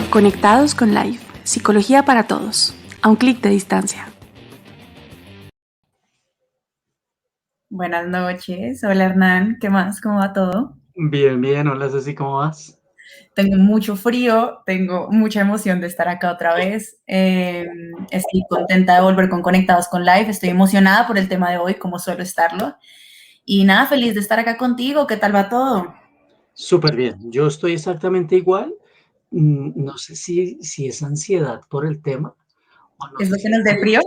Conectados con Life, psicología para todos, a un clic de distancia. Buenas noches, hola Hernán, ¿qué más? ¿Cómo va todo? Bien, bien, hola Ceci, ¿cómo vas? Tengo mucho frío, tengo mucha emoción de estar acá otra vez. Estoy contenta de volver con Conectados con Life, estoy emocionada por el tema de hoy, como suelo estarlo. Y nada, feliz de estar acá contigo, ¿qué tal va todo? Súper bien, yo estoy exactamente igual. No sé si es ansiedad por el tema, o no ¿Es sé lo que si nos dé frío?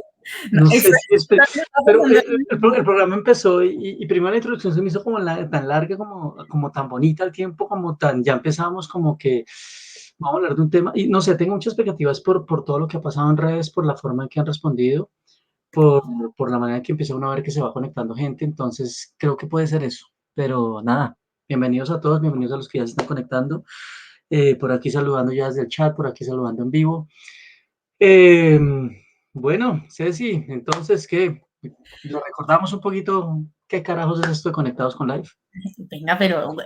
No, no sé si es, pero exacto. el programa empezó y primero la introducción se me hizo como tan larga, como tan bonita al tiempo, ya empezamos como que vamos a hablar de un tema, y no sé, tengo muchas expectativas por todo lo que ha pasado en redes, por la forma en que han respondido, por, por la manera en que empieza uno a ver que se va conectando gente, entonces creo que puede ser eso, pero nada, bienvenidos a todos, bienvenidos a los que ya se están conectando, por aquí saludando ya desde el chat, por aquí saludando en vivo. Eh, bueno, Ceci, entonces, ¿qué? ¿Lo recordamos un poquito qué carajos es esto de Conectados con Live? Venga, pero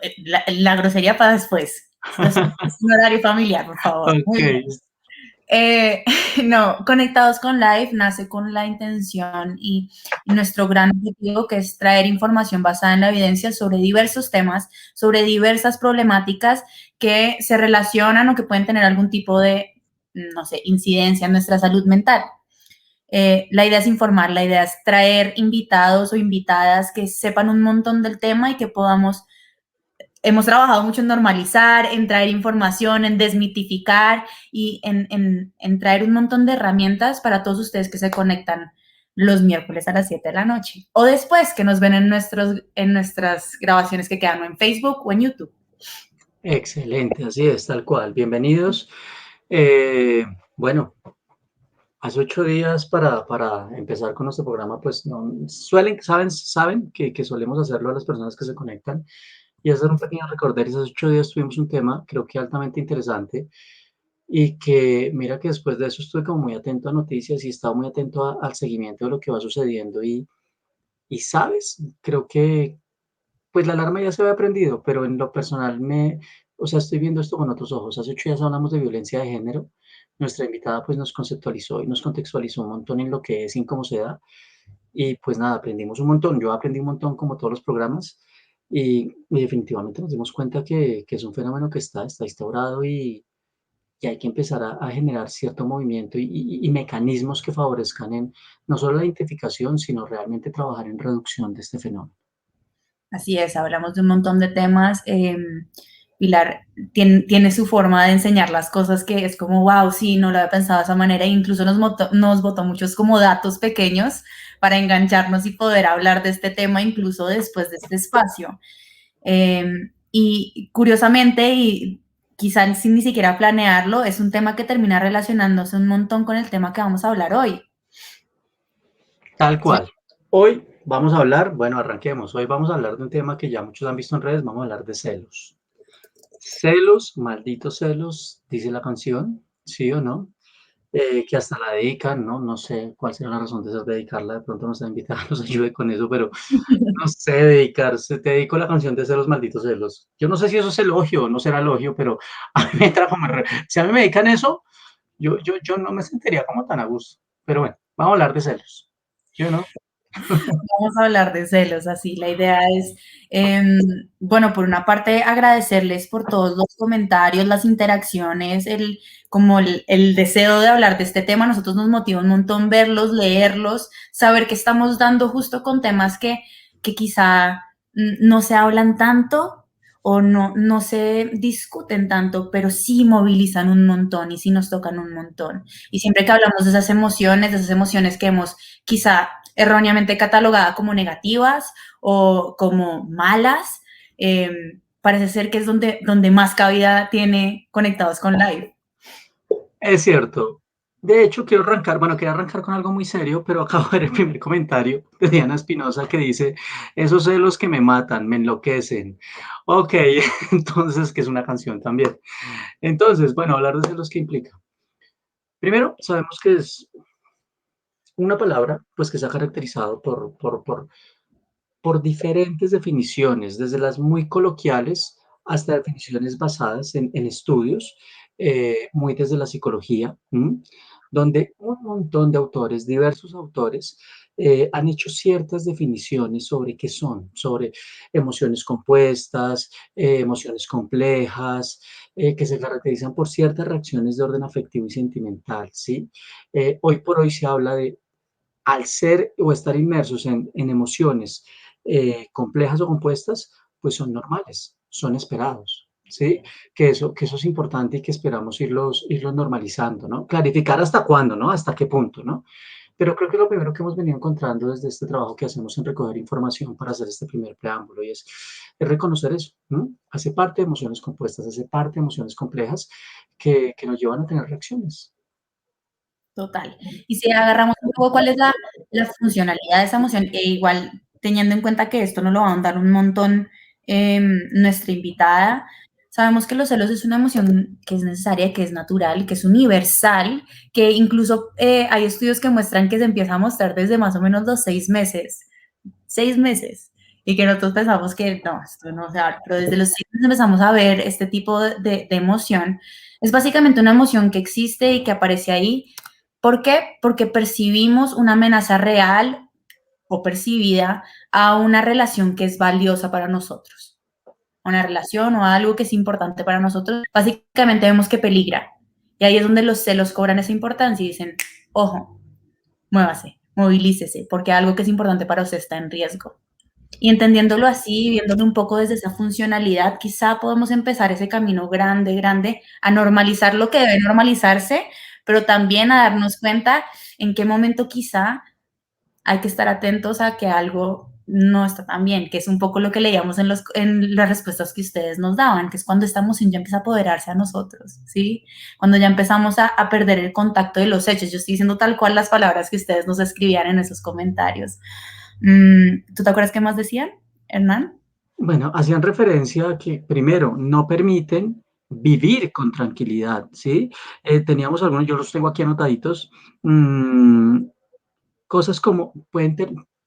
la grosería para después. Esto es un horario familiar, por favor. Muy bien. Ok, No, Conectados con Life nace con la intención y nuestro gran objetivo, que es traer información basada en la evidencia sobre diversos temas, sobre diversas problemáticas que se relacionan o que pueden tener algún tipo de, no sé, incidencia en nuestra salud mental. La idea es informar, la idea es traer invitados o invitadas que sepan un montón del tema y que podamos. Hemos trabajado mucho en normalizar, en traer información, en desmitificar y en traer un montón de herramientas para todos ustedes que se conectan los miércoles a las 7 de la noche. O después que nos ven en nuestras grabaciones que quedan en Facebook o en YouTube. excelente, así es, tal cual. Bienvenidos. Eh, bueno, hace 8 días para empezar con nuestro programa, pues no, saben que solemos hacerlo a las personas que se conectan y hacer un pequeño recorder. Esos 8 días tuvimos un tema, creo que altamente interesante, y que mira que después de eso estuve como muy atento a noticias y he estado muy atento al seguimiento de lo que va sucediendo y sabes, creo que pues la alarma ya se había prendido, pero en lo personal o sea, estoy viendo esto con otros ojos. Hace 8 días hablamos de violencia de género. Nuestra invitada pues nos conceptualizó y nos contextualizó un montón en lo que es y en cómo se da. Y pues nada, aprendimos un montón. Yo aprendí un montón como todos los programas y definitivamente nos dimos cuenta que es un fenómeno que está instaurado y hay que empezar a generar cierto movimiento y mecanismos que favorezcan en no solo la identificación, sino realmente trabajar en reducción de este fenómeno. Así es, hablamos de un montón de temas. Pilar tiene su forma de enseñar las cosas que es como, wow, sí, no lo había pensado de esa manera. E incluso nos botó muchos como datos pequeños para engancharnos y poder hablar de este tema incluso después de este espacio. Y curiosamente, y quizás sin ni siquiera planearlo, es un tema que termina relacionándose un montón con el tema que vamos a hablar hoy. Tal cual. Hoy vamos a hablar, bueno, arranquemos. Hoy vamos a hablar de un tema que ya muchos han visto en redes, vamos a hablar de celos. Celos, malditos celos, dice la canción, ¿sí o no? Que hasta la dedican, ¿no? No sé cuál será la razón de ser dedicarla, de pronto nuestra invitada nos ayude con eso, pero no sé, dedicarse, te dedico la canción de celos, malditos celos. Yo no sé si eso es elogio o no será elogio, pero a mí me entra como, si a mí me dedican eso, yo no me sentiría como tan a gusto. Pero bueno, vamos a hablar de celos, ¿sí o no? Vamos a hablar de celos, así. La idea es, bueno, por una parte, agradecerles por todos los comentarios, las interacciones, como el deseo de hablar de este tema. A nosotros nos motiva un montón verlos, leerlos, saber que estamos dando justo con temas que quizá no se hablan tanto o no se discuten tanto, pero sí movilizan un montón y sí nos tocan un montón. Y siempre que hablamos de esas emociones que hemos quizá erróneamente catalogadas como negativas o como malas, parece ser que es donde más cabida tiene Conectados con Live. Es cierto. De hecho, quería arrancar con algo muy serio, pero acabo de ver el primer comentario de Diana Espinosa que dice, esos celos que me matan, me enloquecen. Ok, entonces, que es una canción también. Entonces, bueno, hablar de celos, ¿qué implica? Primero, sabemos que es una palabra, pues que se ha caracterizado por diferentes definiciones, desde las muy coloquiales hasta definiciones basadas en estudios muy desde la psicología, donde un montón de autores, diversos autores, han hecho ciertas definiciones sobre qué son, sobre emociones compuestas, emociones complejas, que se caracterizan por ciertas reacciones de orden afectivo y sentimental, ¿sí? Hoy por hoy se habla de, al ser o estar inmersos en emociones complejas o compuestas, pues son normales, son esperados, ¿sí? Que eso es importante y que esperamos irlos normalizando, ¿no? Clarificar hasta cuándo, ¿no? Hasta qué punto, ¿no? Pero creo que lo primero que hemos venido encontrando desde este trabajo que hacemos en recoger información para hacer este primer preámbulo y es reconocer eso, ¿no? Hace parte de emociones compuestas, hace parte de emociones complejas que nos llevan a tener reacciones. Total. Y si agarramos un poco cuál es la funcionalidad de esa emoción, e igual teniendo en cuenta que esto nos lo va a ahondar un montón nuestra invitada, sabemos que los celos es una emoción que es necesaria, que es natural, que es universal, que incluso hay estudios que muestran que se empieza a mostrar desde más o menos los 6 meses. 6 meses. Y que nosotros pensamos que no, esto no se va, pero desde los 6 meses empezamos a ver este tipo de emoción. Es básicamente una emoción que existe y que aparece ahí. ¿Por qué? Porque percibimos una amenaza real o percibida a una relación que es valiosa para nosotros. Una relación o algo que es importante para nosotros. Básicamente vemos que peligra. Y ahí es donde los celos cobran esa importancia y dicen, ojo, muévase, movilícese, porque algo que es importante para usted está en riesgo. Y entendiéndolo así, viéndolo un poco desde esa funcionalidad, quizá podemos empezar ese camino grande, grande, a normalizar lo que debe normalizarse, pero también a darnos cuenta en qué momento quizá hay que estar atentos a que algo no está tan bien, que es un poco lo que leíamos en las respuestas que ustedes nos daban, que es cuando esta emoción ya empieza a apoderarse a nosotros, ¿sí? Cuando ya empezamos a perder el contacto de los hechos. Yo estoy diciendo tal cual las palabras que ustedes nos escribían en esos comentarios. ¿Tú te acuerdas qué más decían, Hernán? Bueno, hacían referencia a que, primero, no permiten vivir con tranquilidad, ¿sí? Teníamos algunos, yo los tengo aquí anotaditos, cosas como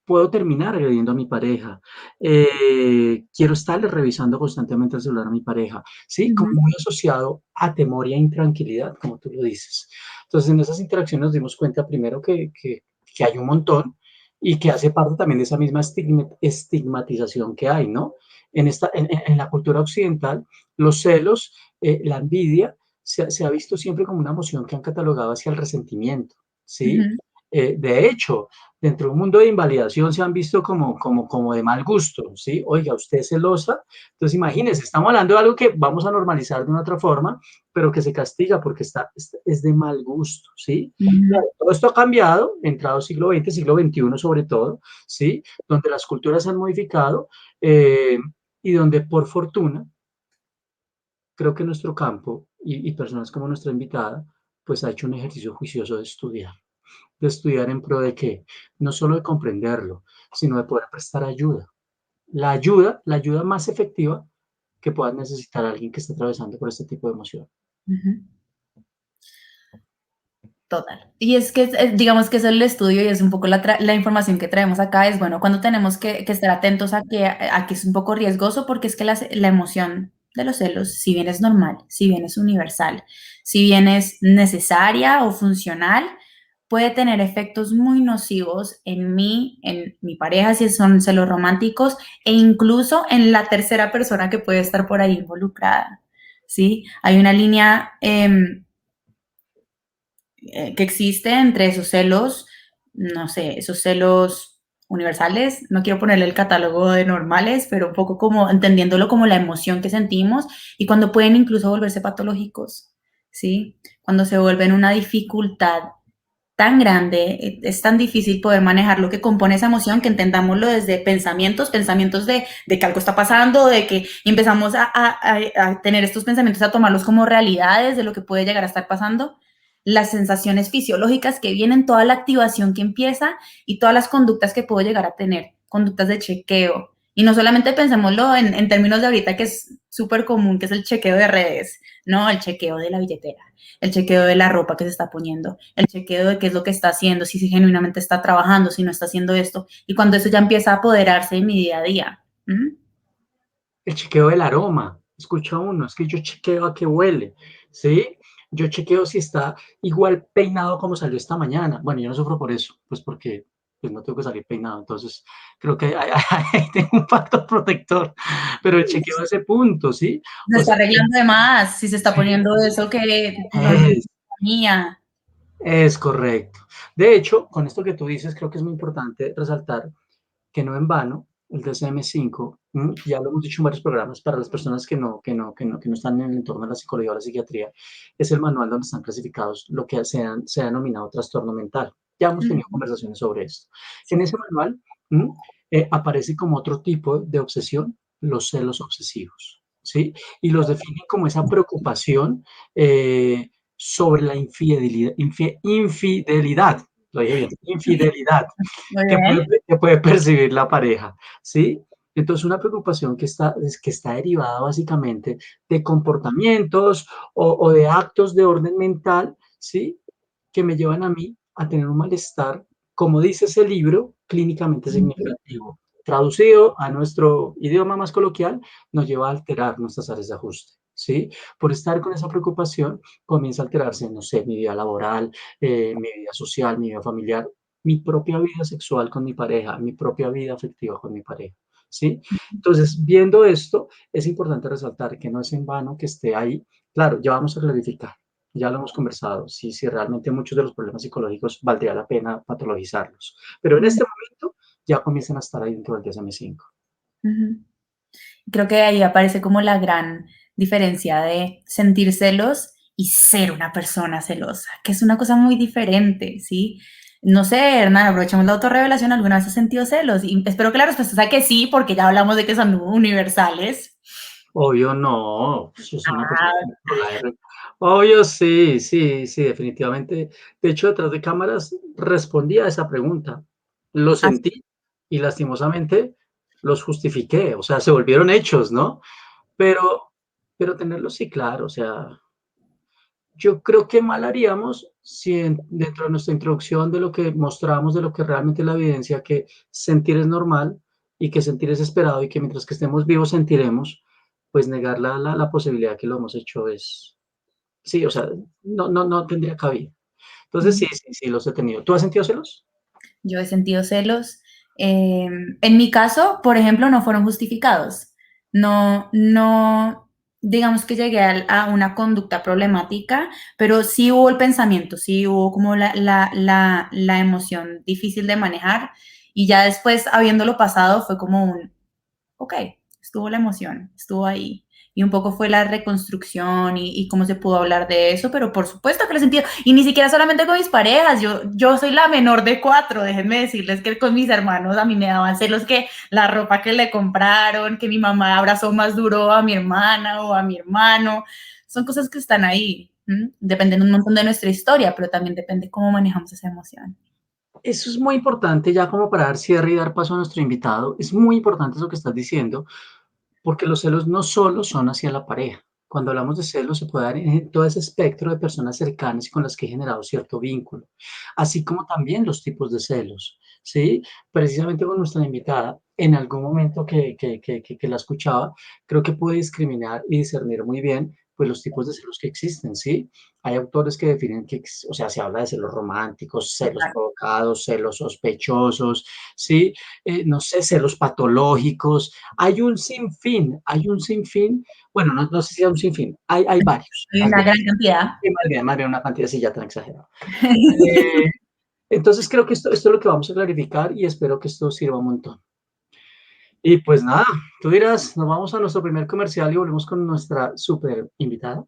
puedo terminar agrediendo a mi pareja, quiero estarle revisando constantemente el celular a mi pareja, ¿sí? Como Ujú, muy asociado a temor y a intranquilidad, como tú lo dices. Entonces, en esas interacciones nos dimos cuenta primero que hay un montón y que hace parte también de esa misma estigmatización que hay, ¿no? En la cultura occidental, los celos, la envidia, se ha visto siempre como una emoción que han catalogado hacia el resentimiento, ¿sí? ujú. De hecho, dentro de un mundo de invalidación se han visto como de mal gusto, ¿sí? Oiga, usted es celosa, entonces imagínese, estamos hablando de algo que vamos a normalizar de una otra forma, pero que se castiga porque es de mal gusto, ¿sí? Ujú, Claro, todo esto ha cambiado, entrado siglo XX, siglo XXI sobre todo, ¿sí? Donde las culturas se han modificado y donde por fortuna creo que nuestro campo y personas como nuestra invitada, pues ha hecho un ejercicio juicioso de estudiar en pro de qué, no solo de comprenderlo, sino de poder prestar ayuda. La ayuda más efectiva que pueda necesitar alguien que esté atravesando por este tipo de emoción. ujú. Total. Y es que, digamos que es el estudio y es un poco la información que traemos acá, es bueno, cuando tenemos que estar atentos a que es un poco riesgoso, porque es que la emoción de los celos, si bien es normal, si bien es universal, si bien es necesaria o funcional, puede tener efectos muy nocivos en mi pareja, si son celos románticos, e incluso en la tercera persona que puede estar por ahí involucrada, ¿sí? Hay una línea que existe entre esos celos, no sé, esos celos universales, no quiero ponerle el catálogo de normales, pero un poco como entendiéndolo como la emoción que sentimos y cuando pueden incluso volverse patológicos, ¿sí? Cuando se vuelven una dificultad tan grande, es tan difícil poder manejar lo que compone esa emoción que entendámoslo desde pensamientos de que algo está pasando, de que empezamos a tener estos pensamientos, a tomarlos como realidades de lo que puede llegar a estar pasando, las sensaciones fisiológicas que vienen, toda la activación que empieza y todas las conductas que puedo llegar a tener, conductas de chequeo. Y no solamente pensémoslo en términos de ahorita que es súper común, que es el chequeo de redes, no, el chequeo de la billetera, el chequeo de la ropa que se está poniendo, el chequeo de qué es lo que está haciendo, si genuinamente está trabajando, si no está haciendo esto, y cuando eso ya empieza a apoderarse de mi día a día. ¿Mm? El chequeo del aroma, escucha uno, es que yo chequeo a qué huele, ¿sí? yo chequeo si está igual peinado como salió esta mañana. Bueno, yo no sufro por eso, pues porque pues no tengo que salir peinado, entonces creo que tengo un factor protector, pero el chequeo a ese punto, ¿sí? Se O está sea, arreglando de más, si se está poniendo eso que no es, tenía. es correcto. De hecho, con esto que tú dices, creo que es muy importante resaltar que no en vano el DSM-5, ya lo hemos dicho en varios programas, para las personas que no están en el entorno de la psicología o la psiquiatría, es el manual donde están clasificados lo que se ha denominado trastorno mental. Ya hemos tenido conversaciones sobre esto. En ese manual aparece como otro tipo de obsesión los celos obsesivos, ¿sí? Y los definen como esa preocupación sobre la infidelidad, lo dije bien, infidelidad, Muy que bien. puede percibir la pareja, ¿sí? Entonces, una preocupación que está derivada básicamente de comportamientos o de actos de orden mental, ¿sí? Que me llevan a mí a tener un malestar, como dice ese libro, clínicamente significativo. Traducido a nuestro idioma más coloquial, nos lleva a alterar nuestras áreas de ajuste, ¿sí? Por estar con esa preocupación, comienza a alterarse, no sé, mi vida laboral, mi vida social, mi vida familiar, mi propia vida sexual con mi pareja, mi propia vida afectiva con mi pareja, ¿sí? Entonces, viendo esto, es importante resaltar que no es en vano que esté ahí. Claro, ya vamos a clarificar, ya lo hemos conversado, si realmente muchos de los problemas psicológicos valdría la pena patologizarlos. Pero en este momento ya comienzan a estar ahí dentro del DSM-5. Creo que ahí aparece como la gran diferencia de sentir celos y ser una persona celosa, que es una cosa muy diferente, ¿sí? No sé, Hernán, aprovechemos la autorrevelación. ¿Alguna vez has sentido celos? Y espero que la respuesta sea que sí, porque ya hablamos de que son universales. Obvio no, yo soy una persona controladora. Obvio sí, sí, sí, definitivamente. De hecho, detrás de cámaras respondí a esa pregunta. Lo Así. sentí y lastimosamente los justifiqué, o sea, se volvieron hechos, ¿no? Pero, pero tenerlo sí claro, o sea, yo creo que mal haríamos si dentro de nuestra introducción de lo que mostramos, de lo que realmente es la evidencia, que sentir es normal y que sentir es esperado y que mientras que estemos vivos sentiremos, pues negar la posibilidad que lo hemos hecho es, sí, o sea, no tendría cabida. Entonces, sí, sí, sí, los he tenido. ¿Tú has sentido celos? Yo he sentido celos. En mi caso, por ejemplo, no fueron justificados. No, digamos que llegué a una conducta problemática, pero sí hubo el pensamiento, sí hubo como la emoción difícil de manejar. Y ya después, habiéndolo pasado, fue como ok, estuvo la emoción, estuvo ahí. Y un poco fue la reconstrucción y cómo se pudo hablar de eso, pero por supuesto que lo he sentido. Y ni siquiera solamente con mis parejas, yo soy la menor de 4, déjenme decirles que con mis hermanos a mí me daban celos que la ropa que le compraron, que mi mamá abrazó más duro a mi hermana o a mi hermano. Son cosas que están ahí. Dependen un montón de nuestra historia, pero también depende cómo manejamos esa emoción. Eso es muy importante, ya como para dar cierre y dar paso a nuestro invitado. Es muy importante eso que estás diciendo, porque los celos no solo son hacia la pareja. Cuando hablamos de celos se puede dar en todo ese espectro de personas cercanas y con las que he generado cierto vínculo, así como también los tipos de celos, ¿sí? Precisamente con nuestra invitada, en algún momento que la escuchaba, creo que pude discriminar y discernir muy bien pues los tipos de celos que existen, ¿sí? Hay autores que definen que, o sea, se habla de celos románticos, celos provocados, celos sospechosos, ¿sí? No sé, celos patológicos, hay un sinfín, bueno, no sé si hay un sinfín, hay varios, Hay más una bien, gran cantidad. sí, más bien una cantidad así ya tan exagerada. Entonces creo que esto es lo que vamos a clarificar y espero que esto sirva un montón. Y pues nada, tú dirás, nos vamos a nuestro primer comercial y volvemos con nuestra súper invitada.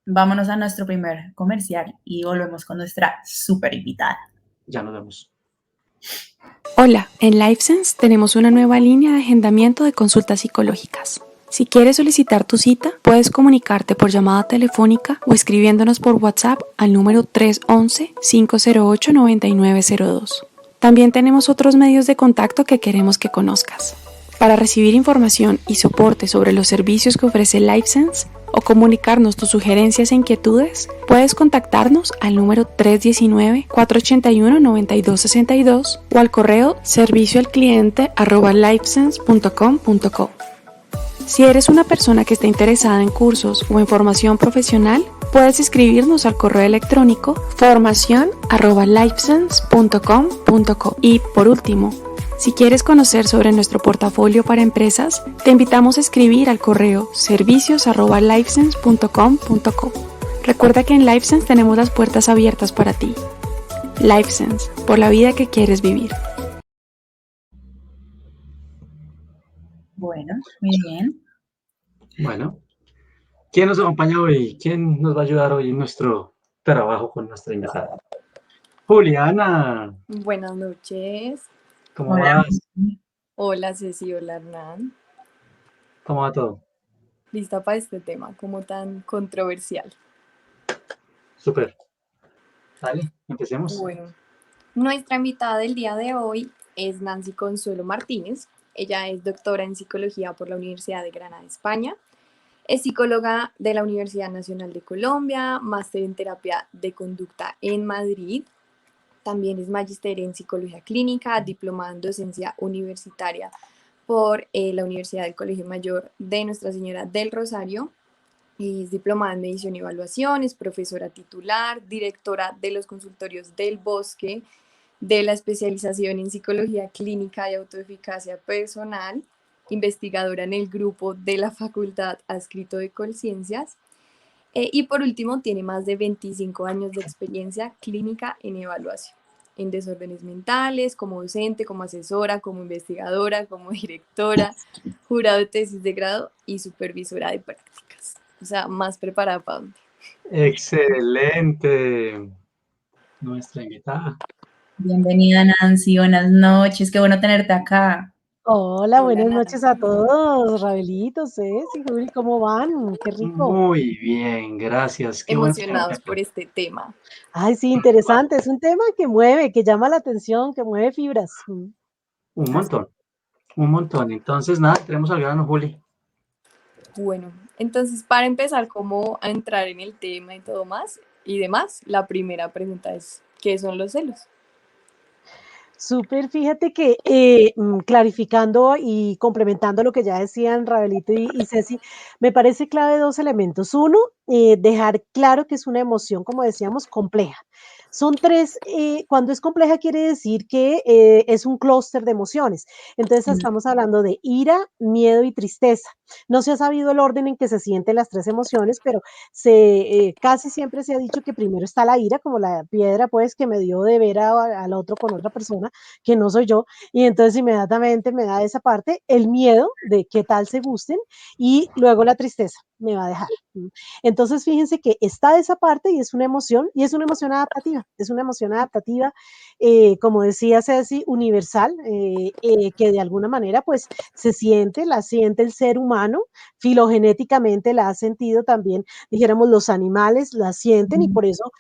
Vámonos a nuestro primer comercial y volvemos con nuestra súper invitada. Ya nos vemos. Hola, en LifeSense tenemos una nueva línea de agendamiento de consultas psicológicas. Si quieres solicitar tu cita, puedes comunicarte por llamada telefónica o escribiéndonos por WhatsApp al número 311-508-9902. También tenemos otros medios de contacto que queremos que conozcas. Para recibir información y soporte sobre los servicios que ofrece LifeSense o comunicarnos tus sugerencias e inquietudes, puedes contactarnos al número 319-481-9262 o al correo servicioalcliente@lifesense.com.co. Si eres una persona que está interesada en cursos o en formación profesional, puedes escribirnos al correo electrónico formacion@lifesense.com.co. Y por último, si quieres conocer sobre nuestro portafolio para empresas, te invitamos a escribir al correo servicios@lifesense.com.co. Recuerda que en LifeSense tenemos las puertas abiertas para ti. LifeSense, por la vida que quieres vivir. Bueno, muy bien. Bueno, ¿quién nos acompaña hoy? ¿Quién nos va a ayudar hoy en nuestro trabajo con nuestra invitada? Juliana, Buenas noches. ¿cómo Hola. vas? Hola Ceci, hola Hernán. ¿Cómo va todo? Lista para este tema, como tan controversial. Súper. Dale, empecemos. Bueno, nuestra invitada del día de hoy es Nancy Consuelo Martínez. Ella es doctora en psicología por la Universidad de Granada, España. Es psicóloga de la Universidad Nacional de Colombia, máster en terapia de conducta en Madrid. También es magíster en psicología clínica, diplomada en docencia universitaria por la Universidad del Colegio Mayor de Nuestra Señora del Rosario. Es diplomada en medición y evaluación, es profesora titular, directora de los consultorios del Bosque, de la especialización en psicología clínica y autoeficacia personal, investigadora en el grupo de la Facultad Adscrito de Colciencias. Y por último, tiene más de 25 años de experiencia clínica en evaluación, en desórdenes mentales, como docente, como asesora, como investigadora, como directora, jurado de tesis de grado y supervisora de prácticas. O sea, más preparada para dónde. Excelente. Nuestra invitada. Bienvenida, Nancy. Buenas noches. Qué bueno tenerte acá. Hola, Hola, buenas noches a Nancy. todos, Rabelito, Ceci, Juli, ¿cómo van? Qué rico. Muy bien, gracias. Qué bueno tenerte Emocionados acá. por este tema. Ay, sí, interesante, es un tema que mueve, que llama la atención, que mueve fibras. Un montón, un montón. Entonces, nada, tenemos al grano, Juli. Bueno, entonces para empezar como a entrar en el tema y todo más y demás, la primera pregunta es, ¿qué son los celos? Súper, fíjate que clarificando y complementando lo que ya decían Rabelito y Ceci, me parece clave dos elementos. Uno, dejar claro que es una emoción, como decíamos, compleja. Son tres, cuando es compleja quiere decir que es un clúster de emociones. Entonces estamos hablando de ira, miedo y tristeza. No se ha sabido el orden en que se sienten las tres emociones, pero casi siempre se ha dicho que primero está la ira, como la piedra pues que me dio de ver al otro con otra persona que no soy yo, y entonces inmediatamente me da esa parte, el miedo de qué tal se gusten, y luego la tristeza me va a dejar. Entonces fíjense que está esa parte y es una emoción, y es una emoción adaptativa, es una emoción adaptativa, como decía Ceci, universal, que de alguna manera pues se siente, la siente el ser humano, filogenéticamente la ha sentido también, dijéramos, los animales la sienten y por eso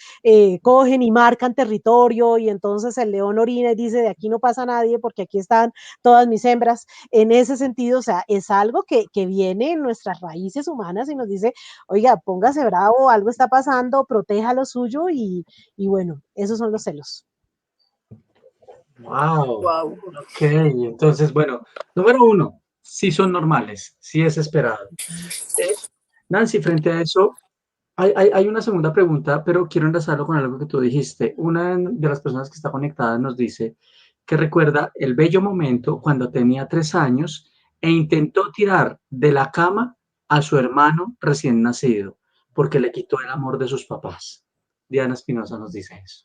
cogen y marcan territorio y entonces el león orina y dice, de aquí no pasa nadie porque aquí están todas mis hembras. En ese sentido, o sea, es algo que viene en nuestras raíces humanas y nos dice, oiga, póngase bravo, algo está pasando, proteja lo suyo y bueno, esos son los celos. Wow. Wow. Ok, entonces, bueno, número uno, sí son normales, sí es esperado. Eh, Nancy, frente a eso, hay una segunda pregunta, pero quiero enlazarlo con algo que tú dijiste. Una de las personas que está conectada nos dice que recuerda el bello momento cuando tenía 3 años e intentó tirar de la cama a su hermano recién nacido porque le quitó el amor de sus papás. Diana Espinosa nos dice eso.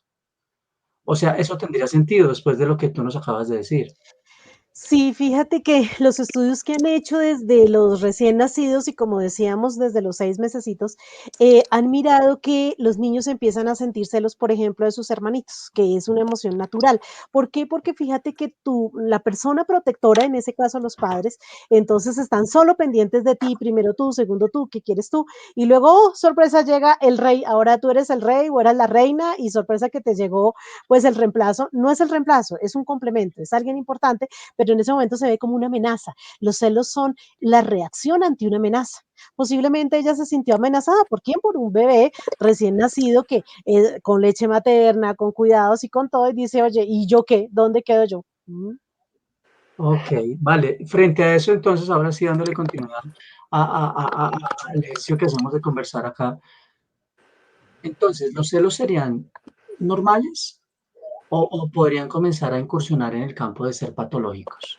O sea, eso tendría sentido después de lo que tú nos acabas de decir. Sí, fíjate que los estudios que han hecho desde los recién nacidos y como decíamos, desde los 6 mesecitos, han mirado que los niños empiezan a sentir celos, por ejemplo, de sus hermanitos, que es una emoción natural. ¿Por qué? Porque fíjate que la persona protectora, en ese caso los padres, entonces están solo pendientes de ti, primero tú, segundo tú, ¿qué quieres tú? Y luego, oh, sorpresa, llega el rey, ahora tú eres el rey o eras la reina y sorpresa que te llegó pues el reemplazo. No es el reemplazo, es un complemento, es alguien importante, pero en ese momento se ve como una amenaza. Los celos son la reacción ante una amenaza. Posiblemente ella se sintió amenazada. ¿Por quién? Por un bebé recién nacido que con leche materna, con cuidados y con todo, y dice, oye, ¿y yo qué? ¿Dónde quedo yo? Ok, vale. Frente a eso, entonces, ahora sí dándole continuidad. al ejercicio que hacemos de conversar acá. Entonces, ¿los celos serían normales o podrían comenzar a incursionar en el campo de ser patológicos?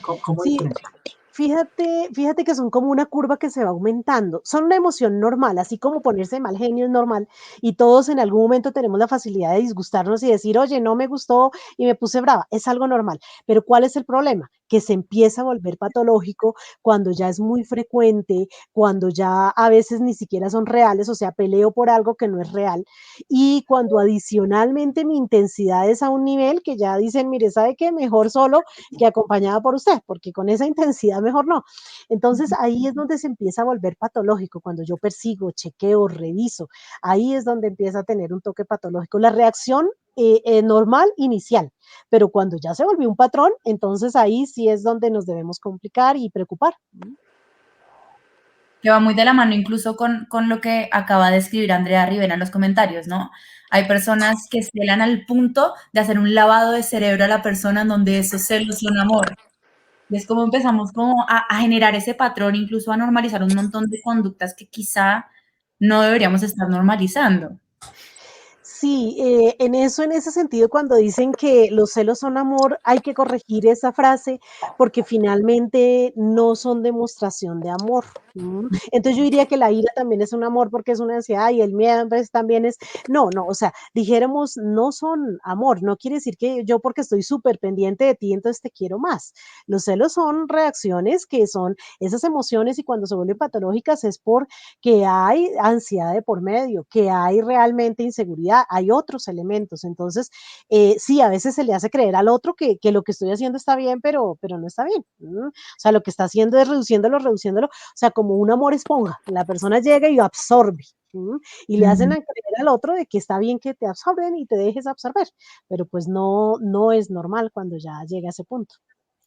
¿Cómo Sí, diferenciamos? fíjate que son como una curva que se va aumentando. Son una emoción normal, así como ponerse de mal genio es normal, y todos en algún momento tenemos la facilidad de disgustarnos y decir: "Oye, no me gustó y me puse brava", es algo normal. Pero, ¿cuál es el problema? Que se empieza a volver patológico cuando ya es muy frecuente, cuando ya a veces ni siquiera son reales, o sea, peleo por algo que no es real, y cuando adicionalmente mi intensidad es a un nivel que ya dicen: "Mire, ¿sabe qué? Mejor solo que acompañada por usted, porque con esa intensidad mejor no". Entonces ahí es donde se empieza a volver patológico, cuando yo persigo, chequeo, reviso, ahí es donde empieza a tener un toque patológico. La reacción normal inicial, pero cuando ya se volvió un patrón, entonces ahí sí es donde nos debemos complicar y preocupar. Que va muy de la mano incluso con lo que acaba de escribir Andrea Rivera en los comentarios, ¿no? Hay personas que celan al punto de hacer un lavado de cerebro a la persona en donde esos celos son amor. Y es como empezamos como a generar ese patrón, incluso a normalizar un montón de conductas que quizá no deberíamos estar normalizando. Sí, en ese sentido, cuando dicen que los celos son amor, hay que corregir esa frase porque finalmente no son demostración de amor. Entonces yo diría que la ira también es un amor porque es una ansiedad y el miedo pues, también es, no, no, o sea, dijéramos, no son amor, no quiere decir que yo porque estoy súper pendiente de ti, entonces te quiero más. Los celos son reacciones que son esas emociones y cuando se vuelven patológicas es por que hay ansiedad de por medio, que hay realmente inseguridad, hay otros elementos. Entonces, sí, a veces se le hace creer al otro que lo que estoy haciendo está bien, pero no está bien. O sea, lo que está haciendo es reduciéndolo, reduciéndolo, o sea, como un amor esponja. La persona llega y absorbe. Y le hacen a creer al otro de que está bien que te absorben y te dejes absorber, pero pues no, no es normal cuando ya llega a ese punto.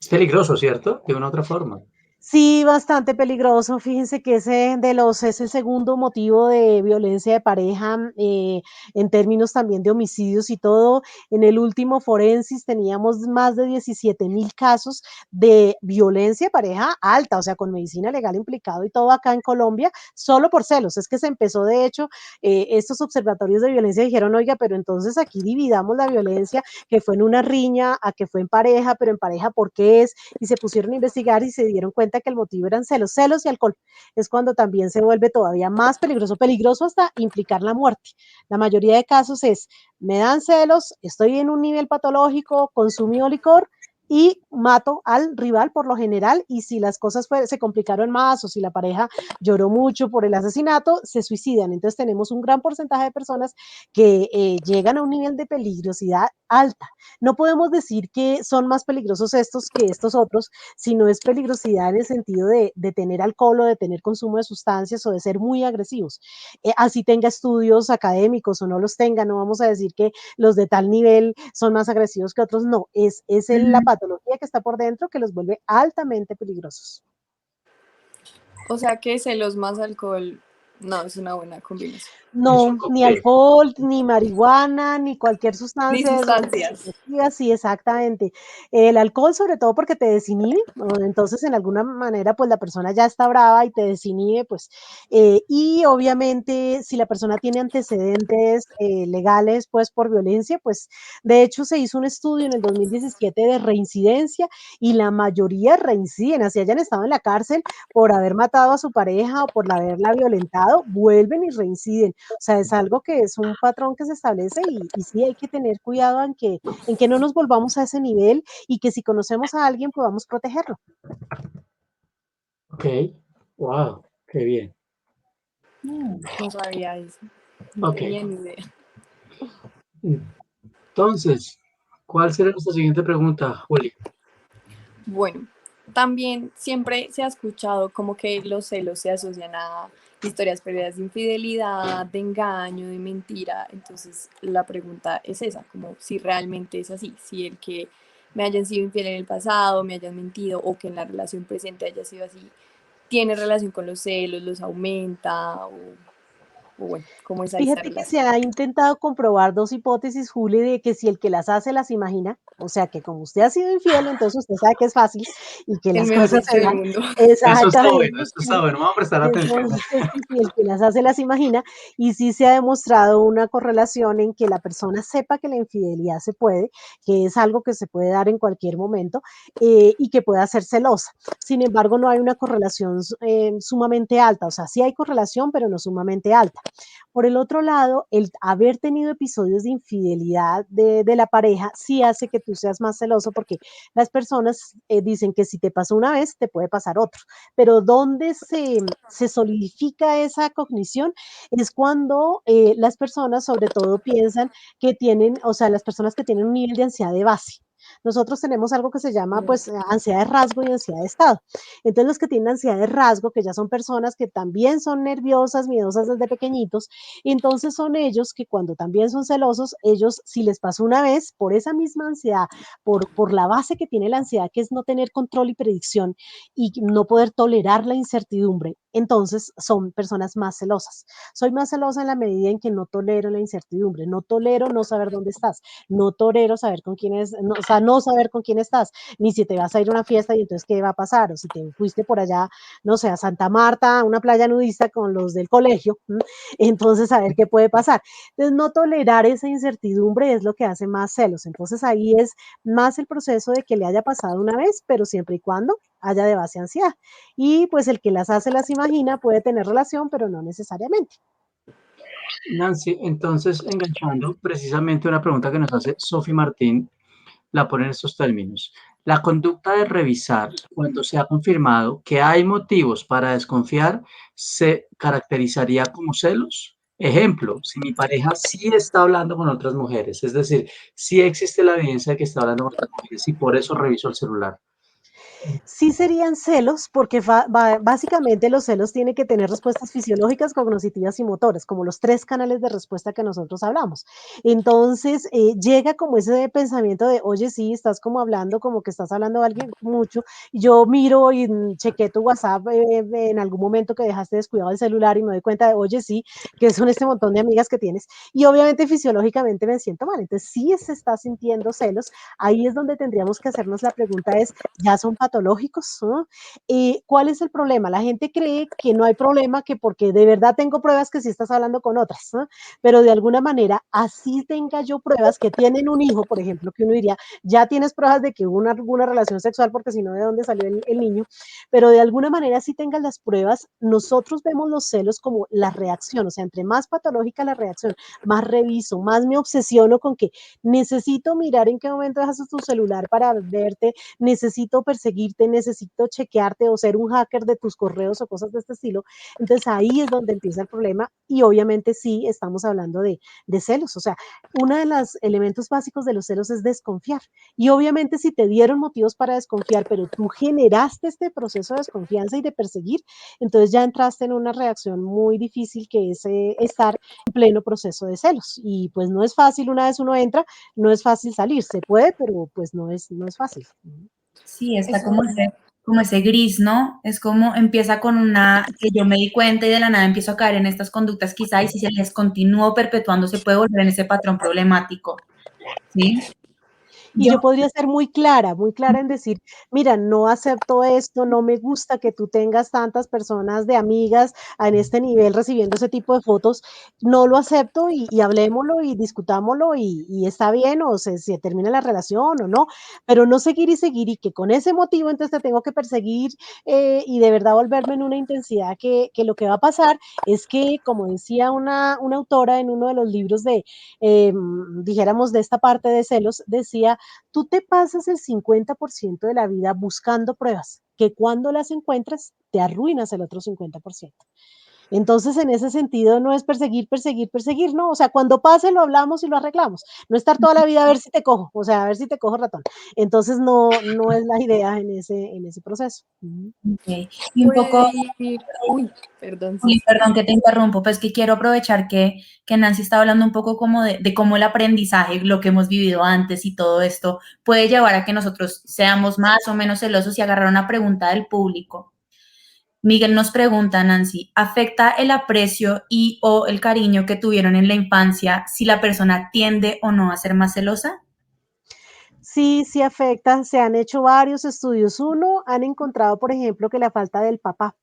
Es peligroso, ¿cierto? De una u otra forma. Sí, bastante peligroso. Fíjense que es el segundo motivo de violencia de pareja, en términos también de homicidios y todo. En el último Forensis teníamos más de 17.000 casos de violencia de pareja alta, o sea, con medicina legal implicado y todo acá en Colombia, solo por celos. Es que se empezó, de hecho, estos observatorios de violencia dijeron, oiga, pero entonces aquí dividamos la violencia que fue en una riña a que fue en pareja, pero en pareja, ¿por qué es? Y se pusieron a investigar y se dieron cuenta que el motivo eran celos, celos y alcohol. Es cuando también se vuelve todavía más peligroso, peligroso hasta implicar la muerte. La mayoría de casos es, me dan celos, estoy en un nivel patológico, consumí licor y mato al rival por lo general y si las cosas se complicaron más o si la pareja lloró mucho por el asesinato, se suicidan. Entonces tenemos un gran porcentaje de personas que llegan a un nivel de peligrosidad alta. No podemos decir que son más peligrosos estos que estos otros, sino es peligrosidad en el sentido de tener alcohol o de tener consumo de sustancias o de ser muy agresivos. Así tenga estudios académicos o no los tenga, no vamos a decir que los de tal nivel son más agresivos que otros, no, es la patología que está por dentro que los vuelve altamente peligrosos. O sea que celos más alcohol, no, es una buena combinación. Es un No, ni cóctel. alcohol, ni marihuana, ni cualquier Ni sustancia de sustancias sustancias. psicoactivas, sí, exactamente. El alcohol, sobre todo porque te desinhibe, entonces en alguna manera, pues la persona ya está brava y te desinhibe, pues, y obviamente si la persona tiene antecedentes legales, pues por violencia, pues de hecho se hizo un estudio en el 2017 de reincidencia y la mayoría reinciden, así hayan estado en la cárcel por haber matado a su pareja o por haberla violentado, vuelven y reinciden. O sea, es algo que es un patrón que se establece y sí hay que tener cuidado en que no nos volvamos a ese nivel y que si conocemos a alguien podamos protegerlo. Ok. Wow, qué bien. No sabía eso. No Ok. tenía ni idea. Entonces, ¿cuál será nuestra siguiente pregunta, Juli? Bueno, también siempre se ha escuchado como que los celos se asocian a historias previas de infidelidad, de engaño, de mentira. Entonces la pregunta es esa, como si realmente es así, si el que me hayan sido infiel en el pasado, me hayan mentido o que en la relación presente haya sido así, tiene relación con los celos, los aumenta o... o bueno, cómo es esa Fíjate que se relación. ha intentado comprobar 2 hipótesis, Juli, de que si el que las hace las imagina, o sea, que como usted ha sido infiel, entonces usted sabe que es fácil y que El las mejor cosas dicho se del dan mundo. exactamente, Eso está sí. bueno, vamos a prestar atención. Entonces, que si el que las hace las imagina, y sí se ha demostrado una correlación en que la persona sepa que la infidelidad se puede, que es algo que se puede dar en cualquier momento, y que pueda ser celosa. Sin embargo, no hay una correlación sumamente alta, o sea, sí hay correlación, pero no sumamente alta. Por el otro lado, el haber tenido episodios de infidelidad de la pareja sí hace que tú seas más celoso porque las personas dicen que si te pasó una vez, te puede pasar otro. Pero ¿dónde se solidifica esa cognición? Es cuando las personas sobre todo piensan que tienen, o sea, las personas que tienen un nivel de ansiedad de base. Nosotros tenemos algo que se llama pues ansiedad de rasgo y ansiedad de estado. Entonces los que tienen ansiedad de rasgo, que ya son personas que también son nerviosas, miedosas desde pequeñitos, entonces son ellos que cuando también son celosos, ellos si les pasó una vez por esa misma ansiedad, por la base que tiene la ansiedad, que es no tener control y predicción y no poder tolerar la incertidumbre, entonces son personas más celosas. Soy más celosa en la medida en que no tolero la incertidumbre, no tolero no saber dónde estás, no tolero saber con quién es, no, o sea, no saber con quién estás, ni si te vas a ir a una fiesta y entonces qué va a pasar, o si te fuiste por allá, no sé, a Santa Marta, a una playa nudista con los del colegio, entonces a ver qué puede pasar. Entonces no tolerar esa incertidumbre es lo que hace más celos, entonces ahí es más el proceso de que le haya pasado una vez, pero siempre y cuando haya de base ansiedad. Y pues el que las hace las imagina puede tener relación, pero no necesariamente. Nancy, entonces, enganchando precisamente una pregunta que nos hace Sofi Martín, la pone en estos términos. La conducta de revisar cuando se ha confirmado que hay motivos para desconfiar se caracterizaría como celos. Ejemplo, si mi pareja sí está hablando con otras mujeres, es decir, sí existe la evidencia de que está hablando con otras mujeres y por eso reviso el celular. Sí serían celos, porque básicamente los celos tienen que tener respuestas fisiológicas, cognitivas y motoras, como los 3 canales de respuesta que nosotros hablamos. Entonces, llega como ese pensamiento de, oye, sí, estás como hablando, como que estás hablando de alguien mucho. Yo miro y chequé tu WhatsApp en algún momento que dejaste descuidado el celular y me doy cuenta de, oye, sí, que son este montón de amigas que tienes. Y obviamente fisiológicamente me siento mal. Entonces, sí se está sintiendo celos. Ahí es donde tendríamos que hacernos la pregunta es, ¿ya son patológicos? ¿No? ¿Cuál es el problema? La gente cree que no hay problema, que porque de verdad tengo pruebas que sí estás hablando con otras, ¿no? Pero de alguna manera, así tenga yo pruebas que tienen un hijo, por ejemplo, que uno diría, ya tienes pruebas de que hubo alguna relación sexual, porque si no, ¿de dónde salió el niño? Pero de alguna manera, si tengas las pruebas, nosotros vemos los celos como la reacción, o sea, entre más patológica la reacción, más reviso, más me obsesiono con que necesito mirar en qué momento dejas tu celular para verte, necesito perseguirte, necesito chequearte o ser un hacker de tus correos o cosas de este estilo. Entonces ahí es donde empieza el problema y obviamente sí estamos hablando de celos. O sea, uno de los elementos básicos de los celos es desconfiar. Y obviamente si te dieron motivos para desconfiar, pero tú generaste este proceso de desconfianza y de perseguir, entonces ya entraste en una reacción muy difícil que es estar en pleno proceso de celos. Y pues no es fácil, una vez uno entra, no es fácil salir. Se puede, pero pues no es fácil. Sí, está Eso, como ese gris, ¿no? Es como empieza con una que yo me di cuenta y de la nada empiezo a caer en estas conductas quizá y si se les continúa perpetuando se puede volver en ese patrón problemático, ¿sí? Y Yo yo podría ser muy clara en decir, mira, no acepto esto, no me gusta que tú tengas tantas personas de amigas en este nivel recibiendo ese tipo de fotos, no lo acepto y hablémoslo y discutámoslo y está bien o se termina la relación o no, pero no seguir y seguir y que con ese motivo entonces te tengo que perseguir y de verdad volverme en una intensidad que lo que va a pasar es que, como decía una autora en uno de los libros de, dijéramos, de esta parte de celos, decía, tú te pasas el 50% de la vida buscando pruebas, que cuando las encuentras te arruinas el otro 50%. Entonces, en ese sentido, no es perseguir, perseguir, perseguir, no, o sea, cuando pase lo hablamos y lo arreglamos, no estar toda la vida a ver si te cojo, o sea, a ver si te cojo ratón. Entonces, no es la idea en ese proceso. okey. Y un puede poco ir, uy, perdón, sí, sí. perdón que te interrumpo, pues que quiero aprovechar que Nancy está hablando un poco como de cómo el aprendizaje, lo que hemos vivido antes y todo esto, puede llevar a que nosotros seamos más o menos celosos y agarrar una pregunta del público. Miguel nos pregunta, Nancy, ¿afecta el aprecio y o el cariño que tuvieron en la infancia si la persona tiende o no a ser más celosa? Sí, sí afecta. Se han hecho varios estudios. Uno, han encontrado, por ejemplo, que la falta del papá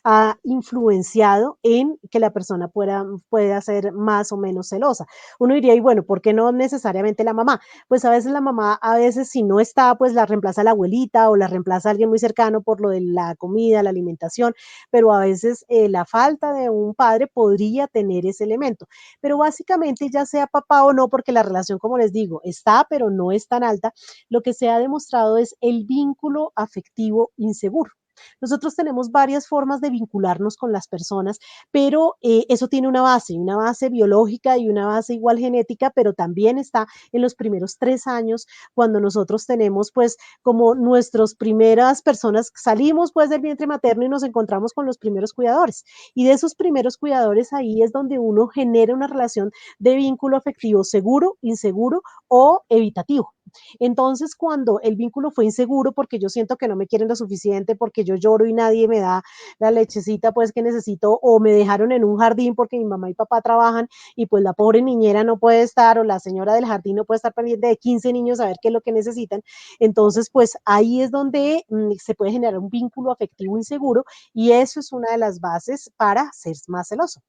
ha influenciado en que la persona pueda ser más o menos celosa. Uno diría, y bueno, ¿por qué no necesariamente la mamá? Pues a veces la mamá, a veces si no está, pues la reemplaza la abuelita o la reemplaza alguien muy cercano por lo de la comida, la alimentación, pero a veces la falta de un padre podría tener ese elemento. Pero básicamente ya sea papá o no, porque la relación, como les digo, está, pero no es tan alta, lo que se ha demostrado es el vínculo afectivo inseguro. Nosotros tenemos varias formas de vincularnos con las personas, pero eso tiene una base biológica y una base igual genética, pero también está en los primeros 3 años, cuando nosotros tenemos pues como nuestras primeras personas, salimos pues del vientre materno y nos encontramos con los primeros cuidadores. Y de esos primeros cuidadores ahí es donde uno genera una relación de vínculo afectivo seguro, inseguro o evitativo. Entonces, cuando el vínculo fue inseguro, porque yo siento que no me quieren lo suficiente, porque yo lloro y nadie me da la lechecita pues que necesito, o me dejaron en un jardín porque mi mamá y papá trabajan y pues la pobre niñera no puede estar, o la señora del jardín no puede estar pendiente de 15 niños a ver qué es lo que necesitan. Entonces, pues ahí es donde se puede generar un vínculo afectivo inseguro y eso es una de las bases para ser más celoso.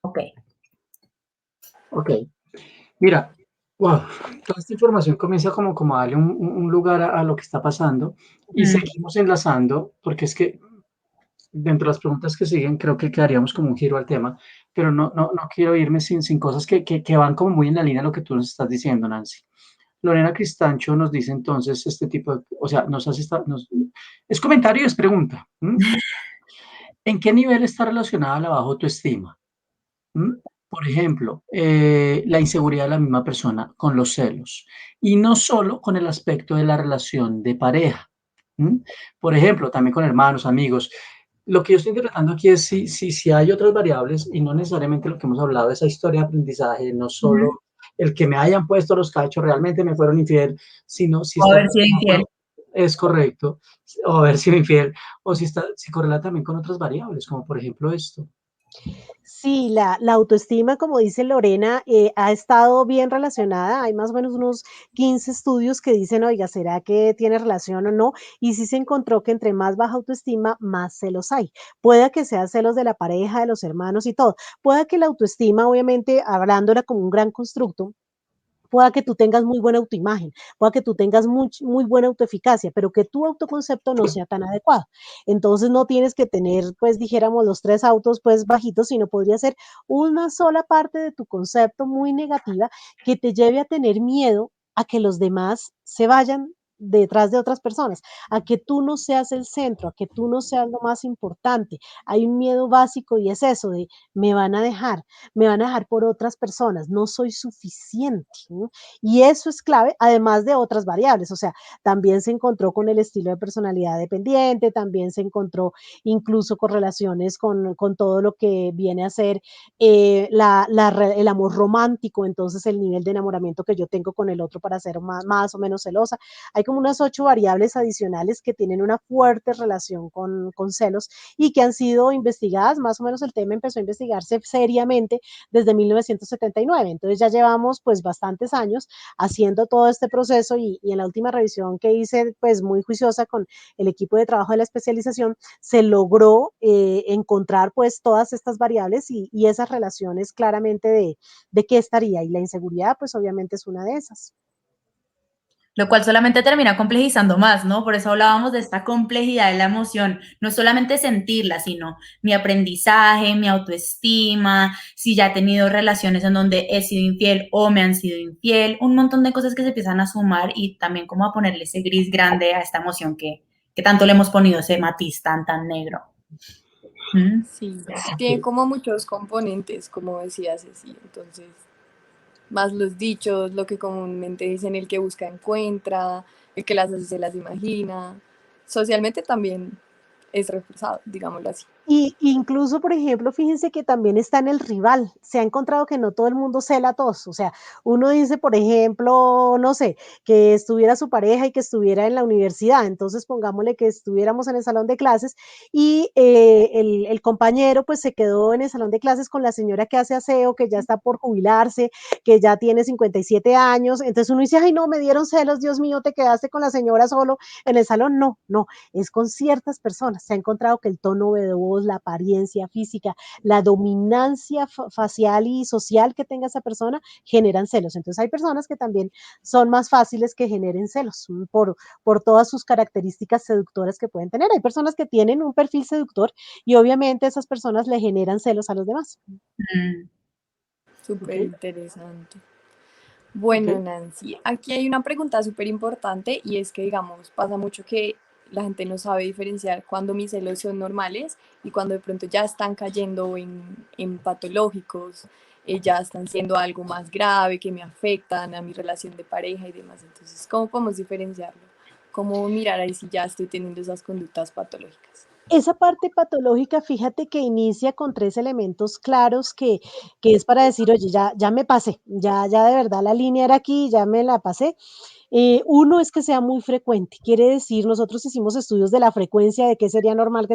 Ok. Ok, mira, wow, toda esta información comienza como a darle un lugar a lo que está pasando y Mm, seguimos enlazando, porque es que dentro de las preguntas que siguen creo que quedaríamos como un giro al tema, pero no quiero irme sin cosas que van como muy en la línea de lo que tú nos estás diciendo, Nancy. Lorena Cristancho nos dice entonces este tipo de, o sea, es comentario y es pregunta. ¿En qué nivel está relacionada la baja autoestima? ¿Mm? Por ejemplo, la inseguridad de la misma persona con los celos y no solo con el aspecto de la relación de pareja. ¿Mm? Por ejemplo, también con hermanos, amigos. Lo que yo estoy interpretando aquí es si hay otras variables y no necesariamente lo que hemos hablado, esa historia de aprendizaje, no ujú. solo el que me hayan puesto los cachos, realmente me fueron infiel, sino si O está haber sido relacionado infiel. es correcto, o haber sido infiel, o si correla también con otras variables, como por ejemplo esto. Sí, la autoestima, como dice Lorena, ha estado bien relacionada. Hay más o menos unos 15 estudios que dicen, oiga, ¿será que tiene relación o no? Y sí se encontró que entre más baja autoestima, más celos hay. Puede que sea celos de la pareja, de los hermanos y todo. Puede que la autoestima, obviamente, hablándola como un gran constructo, pueda que tú tengas muy buena autoimagen, pueda que tú tengas muy buena autoeficacia, pero que tu autoconcepto no sea tan adecuado. Entonces no tienes que tener, pues dijéramos, los 3 autos pues bajitos, sino podría ser una sola parte de tu concepto muy negativa que te lleve a tener miedo a que los demás se vayan detrás de otras personas, a que tú no seas el centro, a que tú no seas lo más importante. Hay un miedo básico y es eso de me van a dejar por otras personas, no soy suficiente. ¿No? Y eso es clave, además de otras variables. O sea, también se encontró con el estilo de personalidad dependiente, también se encontró incluso con relaciones con todo lo que viene a ser el amor romántico, entonces el nivel de enamoramiento que yo tengo con el otro para ser más o menos celosa. Hay como unas 8 variables adicionales que tienen una fuerte relación con celos y que han sido investigadas, más o menos el tema empezó a investigarse seriamente desde 1979. Entonces ya llevamos pues bastantes años haciendo todo este proceso y en la última revisión que hice pues muy juiciosa con el equipo de trabajo de la especialización se logró encontrar pues todas estas variables y esas relaciones claramente de qué estaría y la inseguridad pues obviamente es una de esas. Lo cual solamente termina complejizando más, ¿no? Por eso hablábamos de esta complejidad de la emoción, no es solamente sentirla, sino mi aprendizaje, mi autoestima, si ya he tenido relaciones en donde he sido infiel o me han sido infiel, un montón de cosas que se empiezan a sumar y también como a ponerle ese gris grande a esta emoción que tanto le hemos ponido ese matiz tan negro. ¿Mm? Sí, tiene Ok. como muchos componentes, como decía Ceci, entonces, más los dichos, lo que comúnmente dicen, el que busca encuentra, el que las hace se las imagina. Socialmente también es reforzado, digámoslo así. Y incluso, por ejemplo, fíjense que también está en el rival. Se ha encontrado que no todo el mundo cela a todos. O sea, uno dice, por ejemplo, no sé, que estuviera su pareja y que estuviera en la universidad. Entonces, pongámosle que estuviéramos en el salón de clases y el compañero pues se quedó en el salón de clases con la señora que hace aseo, que ya está por jubilarse, que ya tiene 57 años. Entonces uno dice, ay, no, me dieron celos, Dios mío, te quedaste con la señora solo en el salón. No, no, es con ciertas personas. Se ha encontrado que el tono de voz, la apariencia física, la dominancia facial y social que tenga esa persona generan celos. Entonces hay personas que también son más fáciles que generen celos por todas sus características seductoras que pueden tener. Hay personas que tienen un perfil seductor y obviamente esas personas le generan celos a los demás. Mm. ¿Ok? Súper interesante. ¿Ok? Bueno, Nancy, aquí hay una pregunta súper importante y es que, digamos, pasa mucho que la gente no sabe diferenciar cuando mis celos son normales y cuando de pronto ya están cayendo en patológicos, ya están siendo algo más grave, que me afectan a mi relación de pareja y demás. Entonces, ¿cómo podemos diferenciarlo? ¿Cómo mirar ahí si ya estoy teniendo esas conductas patológicas? Esa parte patológica, fíjate que inicia con 3 elementos claros que es para decir: "Oye, ya me pasé, ya de verdad la línea era aquí, ya me la pasé". Uno es que sea muy frecuente, quiere decir, nosotros hicimos estudios de la frecuencia, de qué sería normal,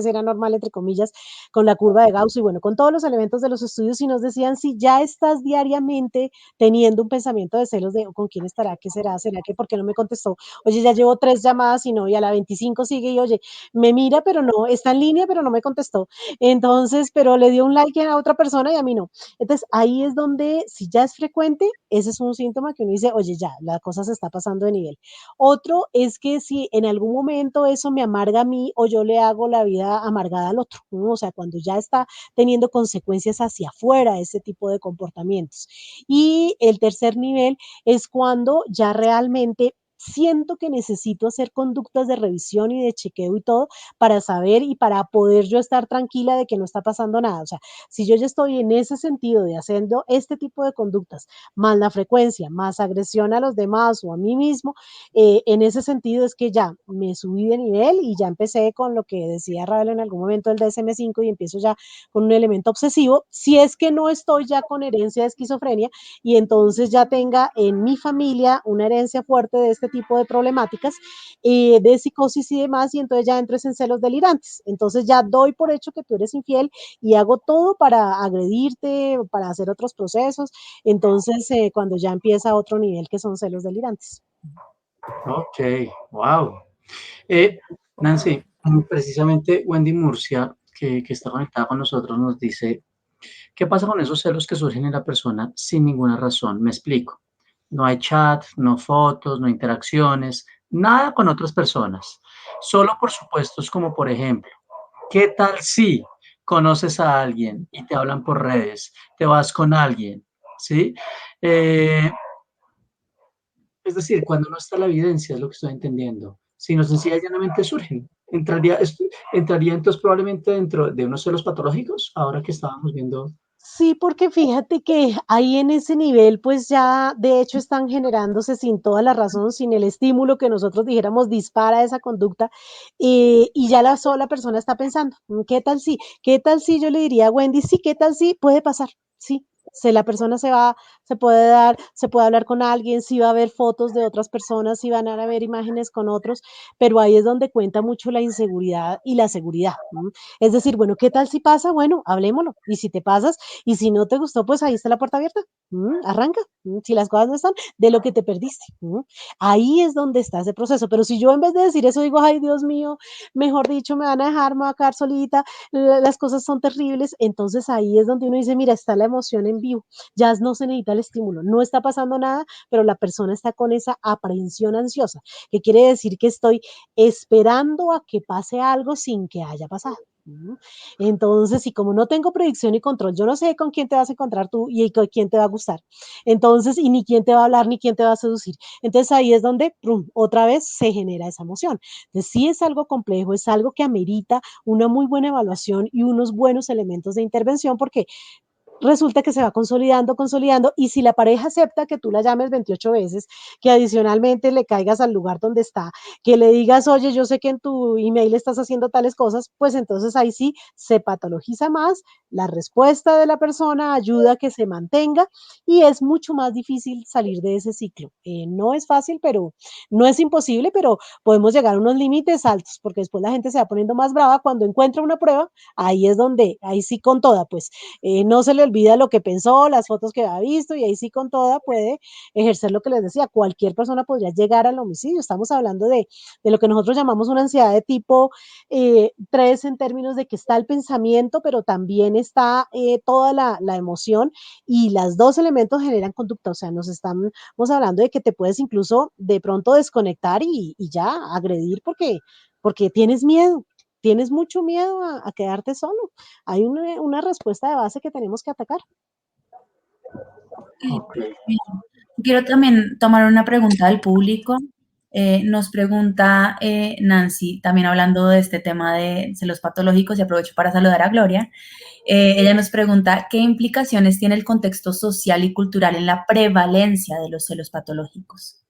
entre comillas, con la curva de Gauss y bueno, con todos los elementos de los estudios y nos decían, si ya estás diariamente teniendo un pensamiento de celos de con quién estará, qué será, será que por qué no me contestó, oye, ya llevo 3 llamadas y no, y a la 25 sigue y oye, me mira, pero no, está en línea, pero no me contestó. Entonces, pero le dio un like a otra persona y a mí no. Entonces, ahí es donde, si ya es frecuente, ese es un síntoma que uno dice, oye, ya, la cosa se está pasando de nivel. Otro es que si en algún momento eso me amarga a mí o yo le hago la vida amargada al otro, ¿no? O sea, cuando ya está teniendo consecuencias hacia afuera ese tipo de comportamientos. Y el tercer nivel es cuando ya realmente siento que necesito hacer conductas de revisión y de chequeo y todo para saber y para poder yo estar tranquila de que no está pasando nada. O sea, si yo ya estoy en ese sentido de haciendo este tipo de conductas, más la frecuencia, más agresión a los demás o a mí mismo, en ese sentido es que ya me subí de nivel y ya empecé con lo que decía Ravel en algún momento del DSM-5 y empiezo ya con un elemento obsesivo, si es que no estoy ya con herencia de esquizofrenia y entonces ya tenga en mi familia una herencia fuerte de este tipo de problemáticas, de psicosis y demás, y entonces ya entres en celos delirantes. Entonces ya doy por hecho que tú eres infiel y hago todo para agredirte, para hacer otros procesos. Entonces, cuando ya empieza otro nivel que son celos delirantes. Ok, wow. Nancy, precisamente Wendy Murcia, que está conectada con nosotros, nos dice, ¿qué pasa con esos celos que surgen en la persona sin ninguna razón? Me explico. No hay chat, no fotos, no interacciones, nada con otras personas. Solo por supuestos como por ejemplo, ¿qué tal si conoces a alguien y te hablan por redes, te vas con alguien, ¿sí? Eh, es decir, cuando no está la evidencia, es lo que estoy entendiendo, sino sencilla y llanamente surgen. Entraría entonces probablemente dentro de unos celos patológicos, ahora que estábamos viendo. Sí, porque fíjate que ahí en ese nivel, pues ya de hecho están generándose sin toda la razón, sin el estímulo que nosotros dijéramos dispara esa conducta, y ya la sola persona está pensando, ¿qué tal si? ¿Qué tal si yo le diría a Wendy, sí, qué tal si puede pasar? Sí, si la persona se va, se puede hablar con alguien, sí va a ver fotos de otras personas, sí van a ver imágenes con otros, pero ahí es donde cuenta mucho la inseguridad y la seguridad. Es decir, bueno, ¿qué tal si pasa? Bueno, hablemoslo. Y si te pasas, y si no te gustó, pues ahí está la puerta abierta. Arranca. Si las cosas no están, de lo que te perdiste. Ahí es donde está ese proceso. Pero si yo en vez de decir eso digo, ay, Dios mío, mejor dicho, me van a dejar, me voy a quedar solita, las cosas son terribles, entonces ahí es donde uno dice, mira, está la emoción en vivo, ya no se necesita el estímulo, no está pasando nada, pero la persona está con esa aprehensión ansiosa, que quiere decir que estoy esperando a que pase algo sin que haya pasado. Entonces, y como no tengo predicción y control, yo no sé con quién te vas a encontrar tú y con quién te va a gustar. Entonces, y ni quién te va a hablar, ni quién te va a seducir. Entonces ahí es donde otra vez se genera esa emoción. Entonces, sí es algo complejo, es algo que amerita una muy buena evaluación y unos buenos elementos de intervención, porque resulta que se va consolidando, consolidando, y si la pareja acepta que tú la llames 28 veces, que adicionalmente le caigas al lugar donde está, que le digas, oye, yo sé que en tu email estás haciendo tales cosas, pues entonces ahí sí se patologiza más, la respuesta de la persona ayuda a que se mantenga y es mucho más difícil salir de ese ciclo. No es fácil, pero no es imposible, pero podemos llegar a unos límites altos, porque después la gente se va poniendo más brava cuando encuentra una prueba, ahí es donde, ahí sí con toda, pues no se le olvida lo que pensó, las fotos que había visto y ahí sí con toda puede ejercer lo que les decía, cualquier persona podría llegar al homicidio. Estamos hablando de lo que nosotros llamamos una ansiedad de tipo 3 en términos de que está el pensamiento, pero también está toda la emoción y las dos elementos generan conducta, o sea, nos estamos hablando de que te puedes incluso de pronto desconectar y ya agredir porque tienes miedo, tienes mucho miedo a quedarte solo. Hay una respuesta de base que tenemos que atacar. Ok. Bien. Quiero también tomar una pregunta del público. Nos pregunta Nancy, también hablando de este tema de celos patológicos, y aprovecho para saludar a Gloria. Ella nos pregunta, ¿qué implicaciones tiene el contexto social y cultural en la prevalencia de los celos patológicos?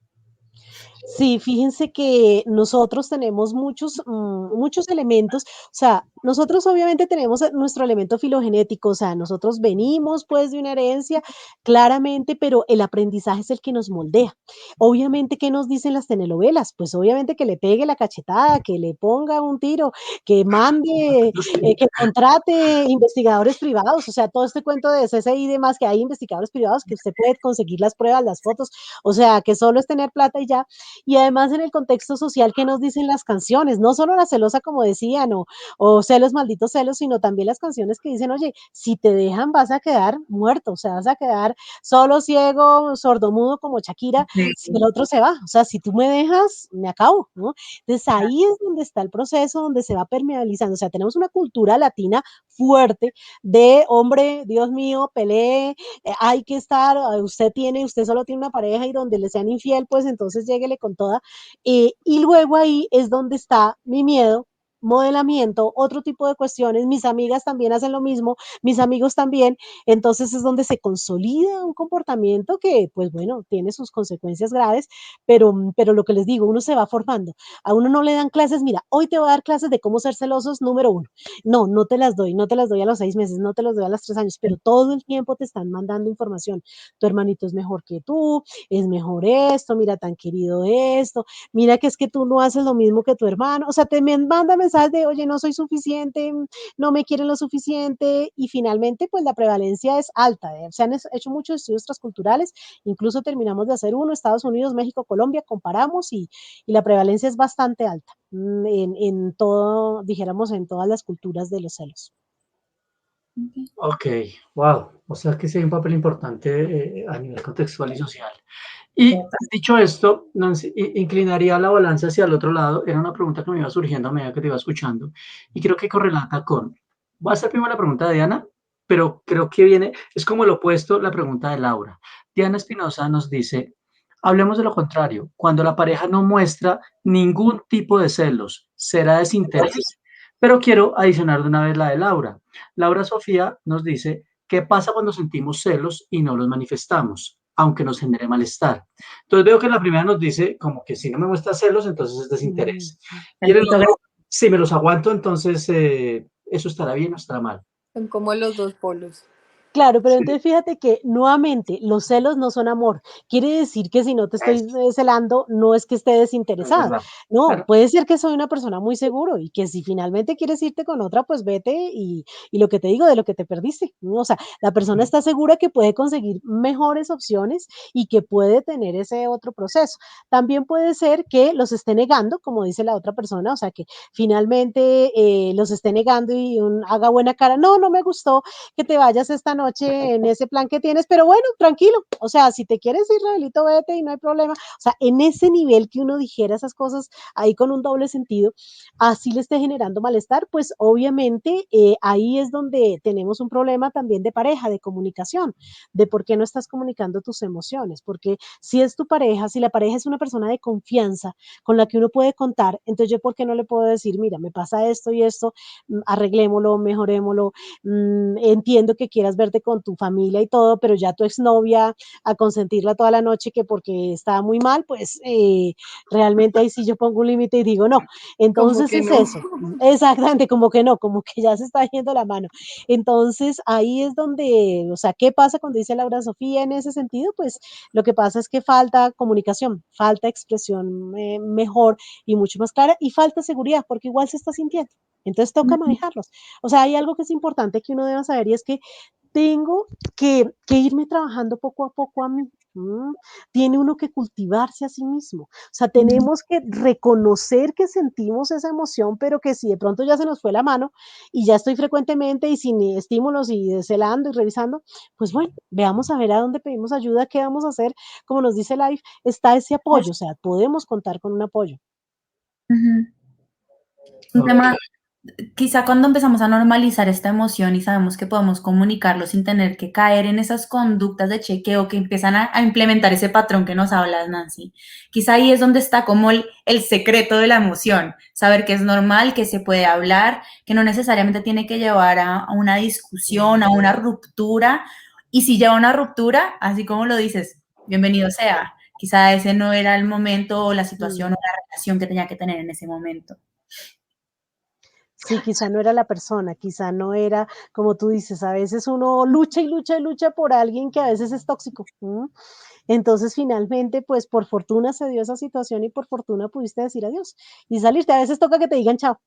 Sí, fíjense que nosotros tenemos muchos elementos, o sea, nosotros obviamente tenemos nuestro elemento filogenético, o sea, nosotros venimos pues de una herencia, claramente, pero el aprendizaje es el que nos moldea. Obviamente, ¿qué nos dicen las telenovelas? Pues obviamente que le pegue la cachetada, que le ponga un tiro, que mande, que contrate investigadores privados, o sea, todo este cuento de CSI y demás, que hay investigadores privados que usted puede conseguir las pruebas, las fotos, o sea, que solo es tener plata y ya. Y además en el contexto social, ¿qué nos dicen las canciones? No solo la celosa, como decían, o celos, malditos celos, sino también las canciones que dicen, oye, si te dejan vas a quedar muerto, o sea, vas a quedar solo, ciego, sordomudo como Shakira, si el Sí. otro se va, o sea, si tú me dejas, me acabo, ¿no? Entonces ahí es donde está el proceso, donde se va permeabilizando, o sea, tenemos una cultura latina fuerte de, hombre, Dios mío, pelee, hay que estar, usted solo tiene una pareja y donde le sean infiel, pues entonces lléguele con toda. Y luego ahí es donde está mi miedo, modelamiento, otro tipo de cuestiones. Mis amigas también hacen lo mismo, mis amigos también. Entonces es donde se consolida un comportamiento que, pues bueno, tiene sus consecuencias graves, pero lo que les digo, uno se va formando. A uno no le dan clases, mira, hoy te voy a dar clases de cómo ser celosos, número uno. No, no te las doy, no te las doy a los 6 meses, no te las doy a los 3 años, pero todo el tiempo te están mandando información. Tu hermanito es mejor que tú, es mejor esto, mira tan querido esto, mira que es que tú no haces lo mismo que tu hermano, o sea, te manda mensajes de, oye, no soy suficiente, no me quieren lo suficiente, y finalmente, pues la prevalencia es alta. Se han hecho muchos estudios transculturales, incluso terminamos de hacer uno, Estados Unidos, México, Colombia, comparamos y la prevalencia es bastante alta en todo, dijéramos, en todas las culturas de los celos. Ok, wow. O sea que sí hay un papel importante a nivel contextual y social. Y dicho esto, Nancy, inclinaría la balanza hacia el otro lado. Era una pregunta que me iba surgiendo a medida que te iba escuchando y creo que correlata con. Voy a hacer primero la pregunta de Diana, pero creo que viene, es como el opuesto, la pregunta de Laura. Diana Espinosa nos dice, hablemos de lo contrario, cuando la pareja no muestra ningún tipo de celos, será desinterés. Pero quiero adicionar de una vez la de Laura. Laura Sofía nos dice, ¿qué pasa cuando sentimos celos y no los manifestamos, aunque nos genere malestar? Entonces veo que la primera nos dice como que si no me muestra celos, entonces es desinterés. Y en el otro, si me los aguanto, entonces eso estará bien o estará mal. Son como los dos polos. Claro, pero Sí, entonces fíjate que nuevamente los celos no son amor. Quiere decir que si no te estoy celando, no es que esté es desinteresada. verdad. No, Claro. puede ser que soy una persona muy seguro y que si finalmente quieres irte con otra, pues vete y lo que te digo de lo que te perdiste, ¿no? O sea, la persona está segura que puede conseguir mejores opciones y que puede tener ese otro proceso. También puede ser que los esté negando, como dice la otra persona, o sea, que finalmente los esté negando y haga buena cara. No, no me gustó que te vayas esta noche en ese plan que tienes, pero bueno, tranquilo, o sea, si te quieres ir, Raelito, vete y no hay problema. O sea, en ese nivel que uno dijera esas cosas ahí con un doble sentido, así le esté generando malestar, pues obviamente ahí es donde tenemos un problema también de pareja, de comunicación, de por qué no estás comunicando tus emociones, porque si es tu pareja, si la pareja es una persona de confianza con la que uno puede contar, entonces yo por qué no le puedo decir, mira, me pasa esto y esto, arreglémoslo, mejorémoslo, entiendo que quieras verte irte con tu familia y todo, pero ya tu exnovia a consentirla toda la noche que porque estaba muy mal, pues realmente ahí sí yo pongo un límite y digo no. Como Entonces que es no. eso, exactamente, como que no, como que ya se está yendo la mano. Entonces ahí es donde, o sea, ¿qué pasa cuando dice Laura Sofía en ese sentido? Pues lo que pasa es que falta comunicación, falta expresión mejor y mucho más clara y falta seguridad porque igual se está sintiendo. Entonces toca manejarlos. O sea, hay algo que es importante que uno deba saber y es que tengo que irme trabajando poco a poco a mí. Tiene uno que cultivarse a sí mismo. O sea, tenemos que reconocer que sentimos esa emoción, pero que si de pronto ya se nos fue la mano y ya estoy frecuentemente y sin estímulos y celando y revisando, pues bueno, veamos a ver a dónde pedimos ayuda, qué vamos a hacer. Como nos dice Life, está ese apoyo, o sea, podemos contar con un apoyo. Ujú. Un Ok. tema, quizá cuando empezamos a normalizar esta emoción y sabemos que podemos comunicarlo sin tener que caer en esas conductas de chequeo que empiezan a implementar ese patrón que nos hablas, Nancy, quizá ahí es donde está como el secreto de la emoción, saber que es normal, que se puede hablar, que no necesariamente tiene que llevar a una discusión, a una ruptura, y si lleva a una ruptura, así como lo dices, bienvenido sea, quizá ese no era el momento o la situación o Mm. la relación que tenía que tener en ese momento. Sí, quizá no era la persona, quizá no era, como tú dices, a veces uno lucha y lucha y lucha por alguien que a veces es tóxico. Entonces, finalmente, pues por fortuna se dio esa situación y por fortuna pudiste decir adiós y salirte. A veces toca que te digan chao.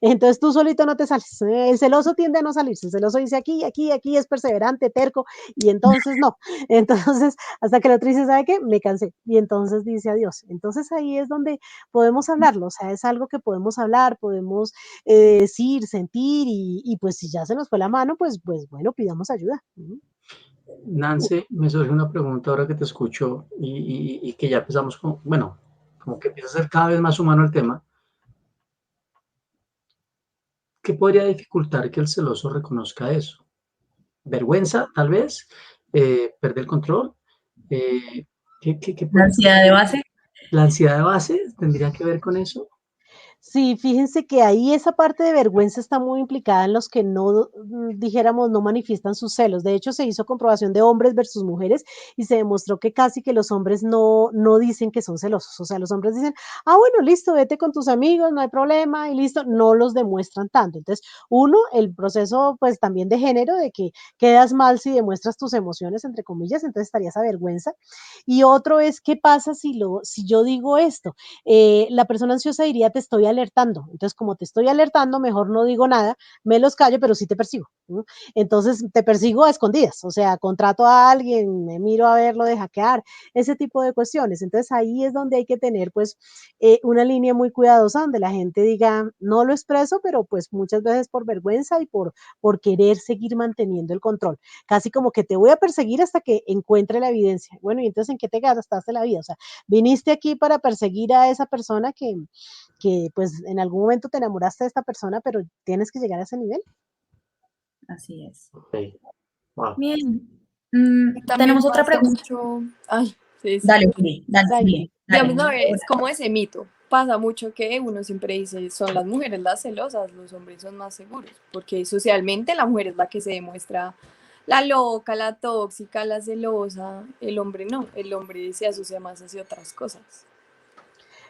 Entonces tú solito no te sales. El celoso tiende a no salirse. El celoso dice aquí, aquí, aquí, es perseverante, terco, y entonces no. Entonces, hasta que el otro dice, ¿sabe qué? Me cansé. Y entonces dice adiós. Entonces ahí es donde podemos hablarlo. O sea, es algo que podemos hablar, podemos decir, sentir, y pues si ya se nos fue la mano, pues bueno, pidamos ayuda. Nancy, me surge una pregunta ahora que te escucho y que ya empezamos con, bueno, como que empieza a ser cada vez más humano el tema. ¿Qué podría dificultar que el celoso reconozca eso? ¿Vergüenza, tal vez? ¿Perder el control? ¿Qué La podría ansiedad de base. ¿La ansiedad de base tendría que ver con eso? Sí, fíjense que ahí esa parte de vergüenza está muy implicada en los que no, dijéramos, no manifiestan sus celos. De hecho, se hizo comprobación de hombres versus mujeres y se demostró que casi que los hombres no dicen que son celosos. O sea, los hombres dicen, ah, bueno, listo, vete con tus amigos, no hay problema, y listo, no los demuestran tanto. Entonces, uno, el proceso pues también de género, de que quedas mal si demuestras tus emociones, entre comillas, entonces estaría esa vergüenza. Y otro es, ¿qué pasa si yo digo esto? La persona ansiosa diría, te estoy alertando. Entonces, como te estoy alertando, mejor no digo nada, me los callo, pero sí te persigo. ¿No? Entonces, te persigo a escondidas, o sea, contrato a alguien, me miro a ver, lo de hackear, ese tipo de cuestiones. Entonces, ahí es donde hay que tener, pues, una línea muy cuidadosa donde la gente diga, no lo expreso, pero pues muchas veces por vergüenza y por querer seguir manteniendo el control. Casi como que te voy a perseguir hasta que encuentre la evidencia. Bueno, y entonces, ¿en qué te gastaste la vida? O sea, viniste aquí para perseguir a esa persona que pues en algún momento te enamoraste de esta persona, pero tienes que llegar a ese nivel. Así es. Ok, wow. Bien. También Tenemos otra pasa pregunta. mucho, ay, sí, sí. Dale, Juli, dale, Dale. bien, Digamos, dale. no, es como ese mito. Pasa mucho que uno siempre dice, son las mujeres las celosas, los hombres son más seguros, porque socialmente la mujer es la que se demuestra la loca, la tóxica, la celosa, el hombre no, el hombre se asocia más hacia otras cosas.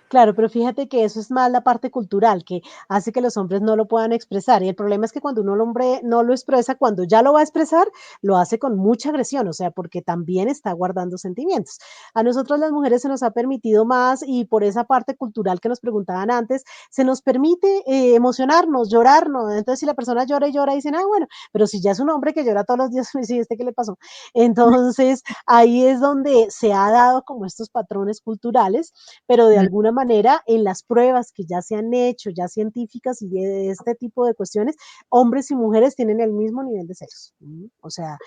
Claro, pero fíjate que eso es más la parte cultural, que hace que los hombres no lo puedan expresar. Y el problema es que cuando uno el hombre no lo expresa, cuando ya lo va a expresar, lo hace con mucha agresión, o sea, porque también está guardando sentimientos. A nosotros las mujeres se nos ha permitido más y por esa parte cultural que nos preguntaban antes, se nos permite emocionarnos, llorarnos. Entonces, si la persona llora y llora, dicen, ah, bueno, pero si ya es un hombre que llora todos los días, sí, ¿este qué le pasó? Entonces, ahí es donde se ha dado como estos patrones culturales, pero de alguna manera en las pruebas que ya se han hecho, ya científicas y de este tipo de cuestiones, hombres y mujeres tienen el mismo nivel de celos. O sea,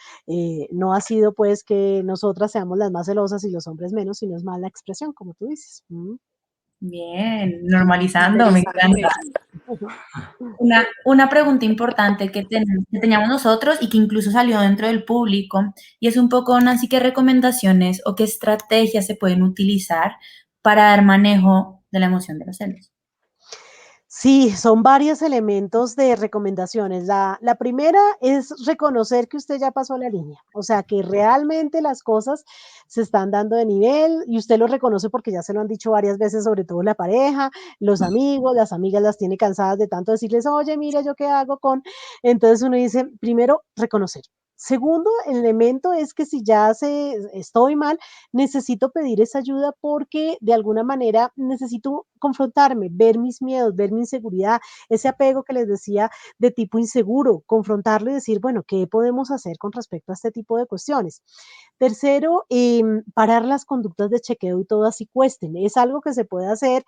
no ha sido pues que nosotras seamos las más celosas y los hombres menos, sino es más la expresión, como tú dices. Bien, normalizando, me Interesante. encanta. Una pregunta importante que teníamos nosotros y que incluso salió dentro del público, y es un poco, Nancy, ¿qué recomendaciones o qué estrategias se pueden utilizar para dar manejo de la emoción de los celos? Sí, son varios elementos de recomendaciones. La primera es reconocer que usted ya pasó la línea, o sea, que realmente las cosas se están dando de nivel y usted lo reconoce porque ya se lo han dicho varias veces, sobre todo la pareja, los amigos, las amigas las tiene cansadas de tanto decirles, oye, mira, ¿yo qué hago con? Entonces uno dice, primero, reconocer. Segundo elemento es que si ya estoy mal, necesito pedir esa ayuda porque de alguna manera necesito confrontarme, ver mis miedos, ver mi inseguridad, ese apego que les decía de tipo inseguro, confrontarlo y decir, bueno, ¿qué podemos hacer con respecto a este tipo de cuestiones? Tercero, parar las conductas de chequeo y todo así cuesten. Es algo que se puede hacer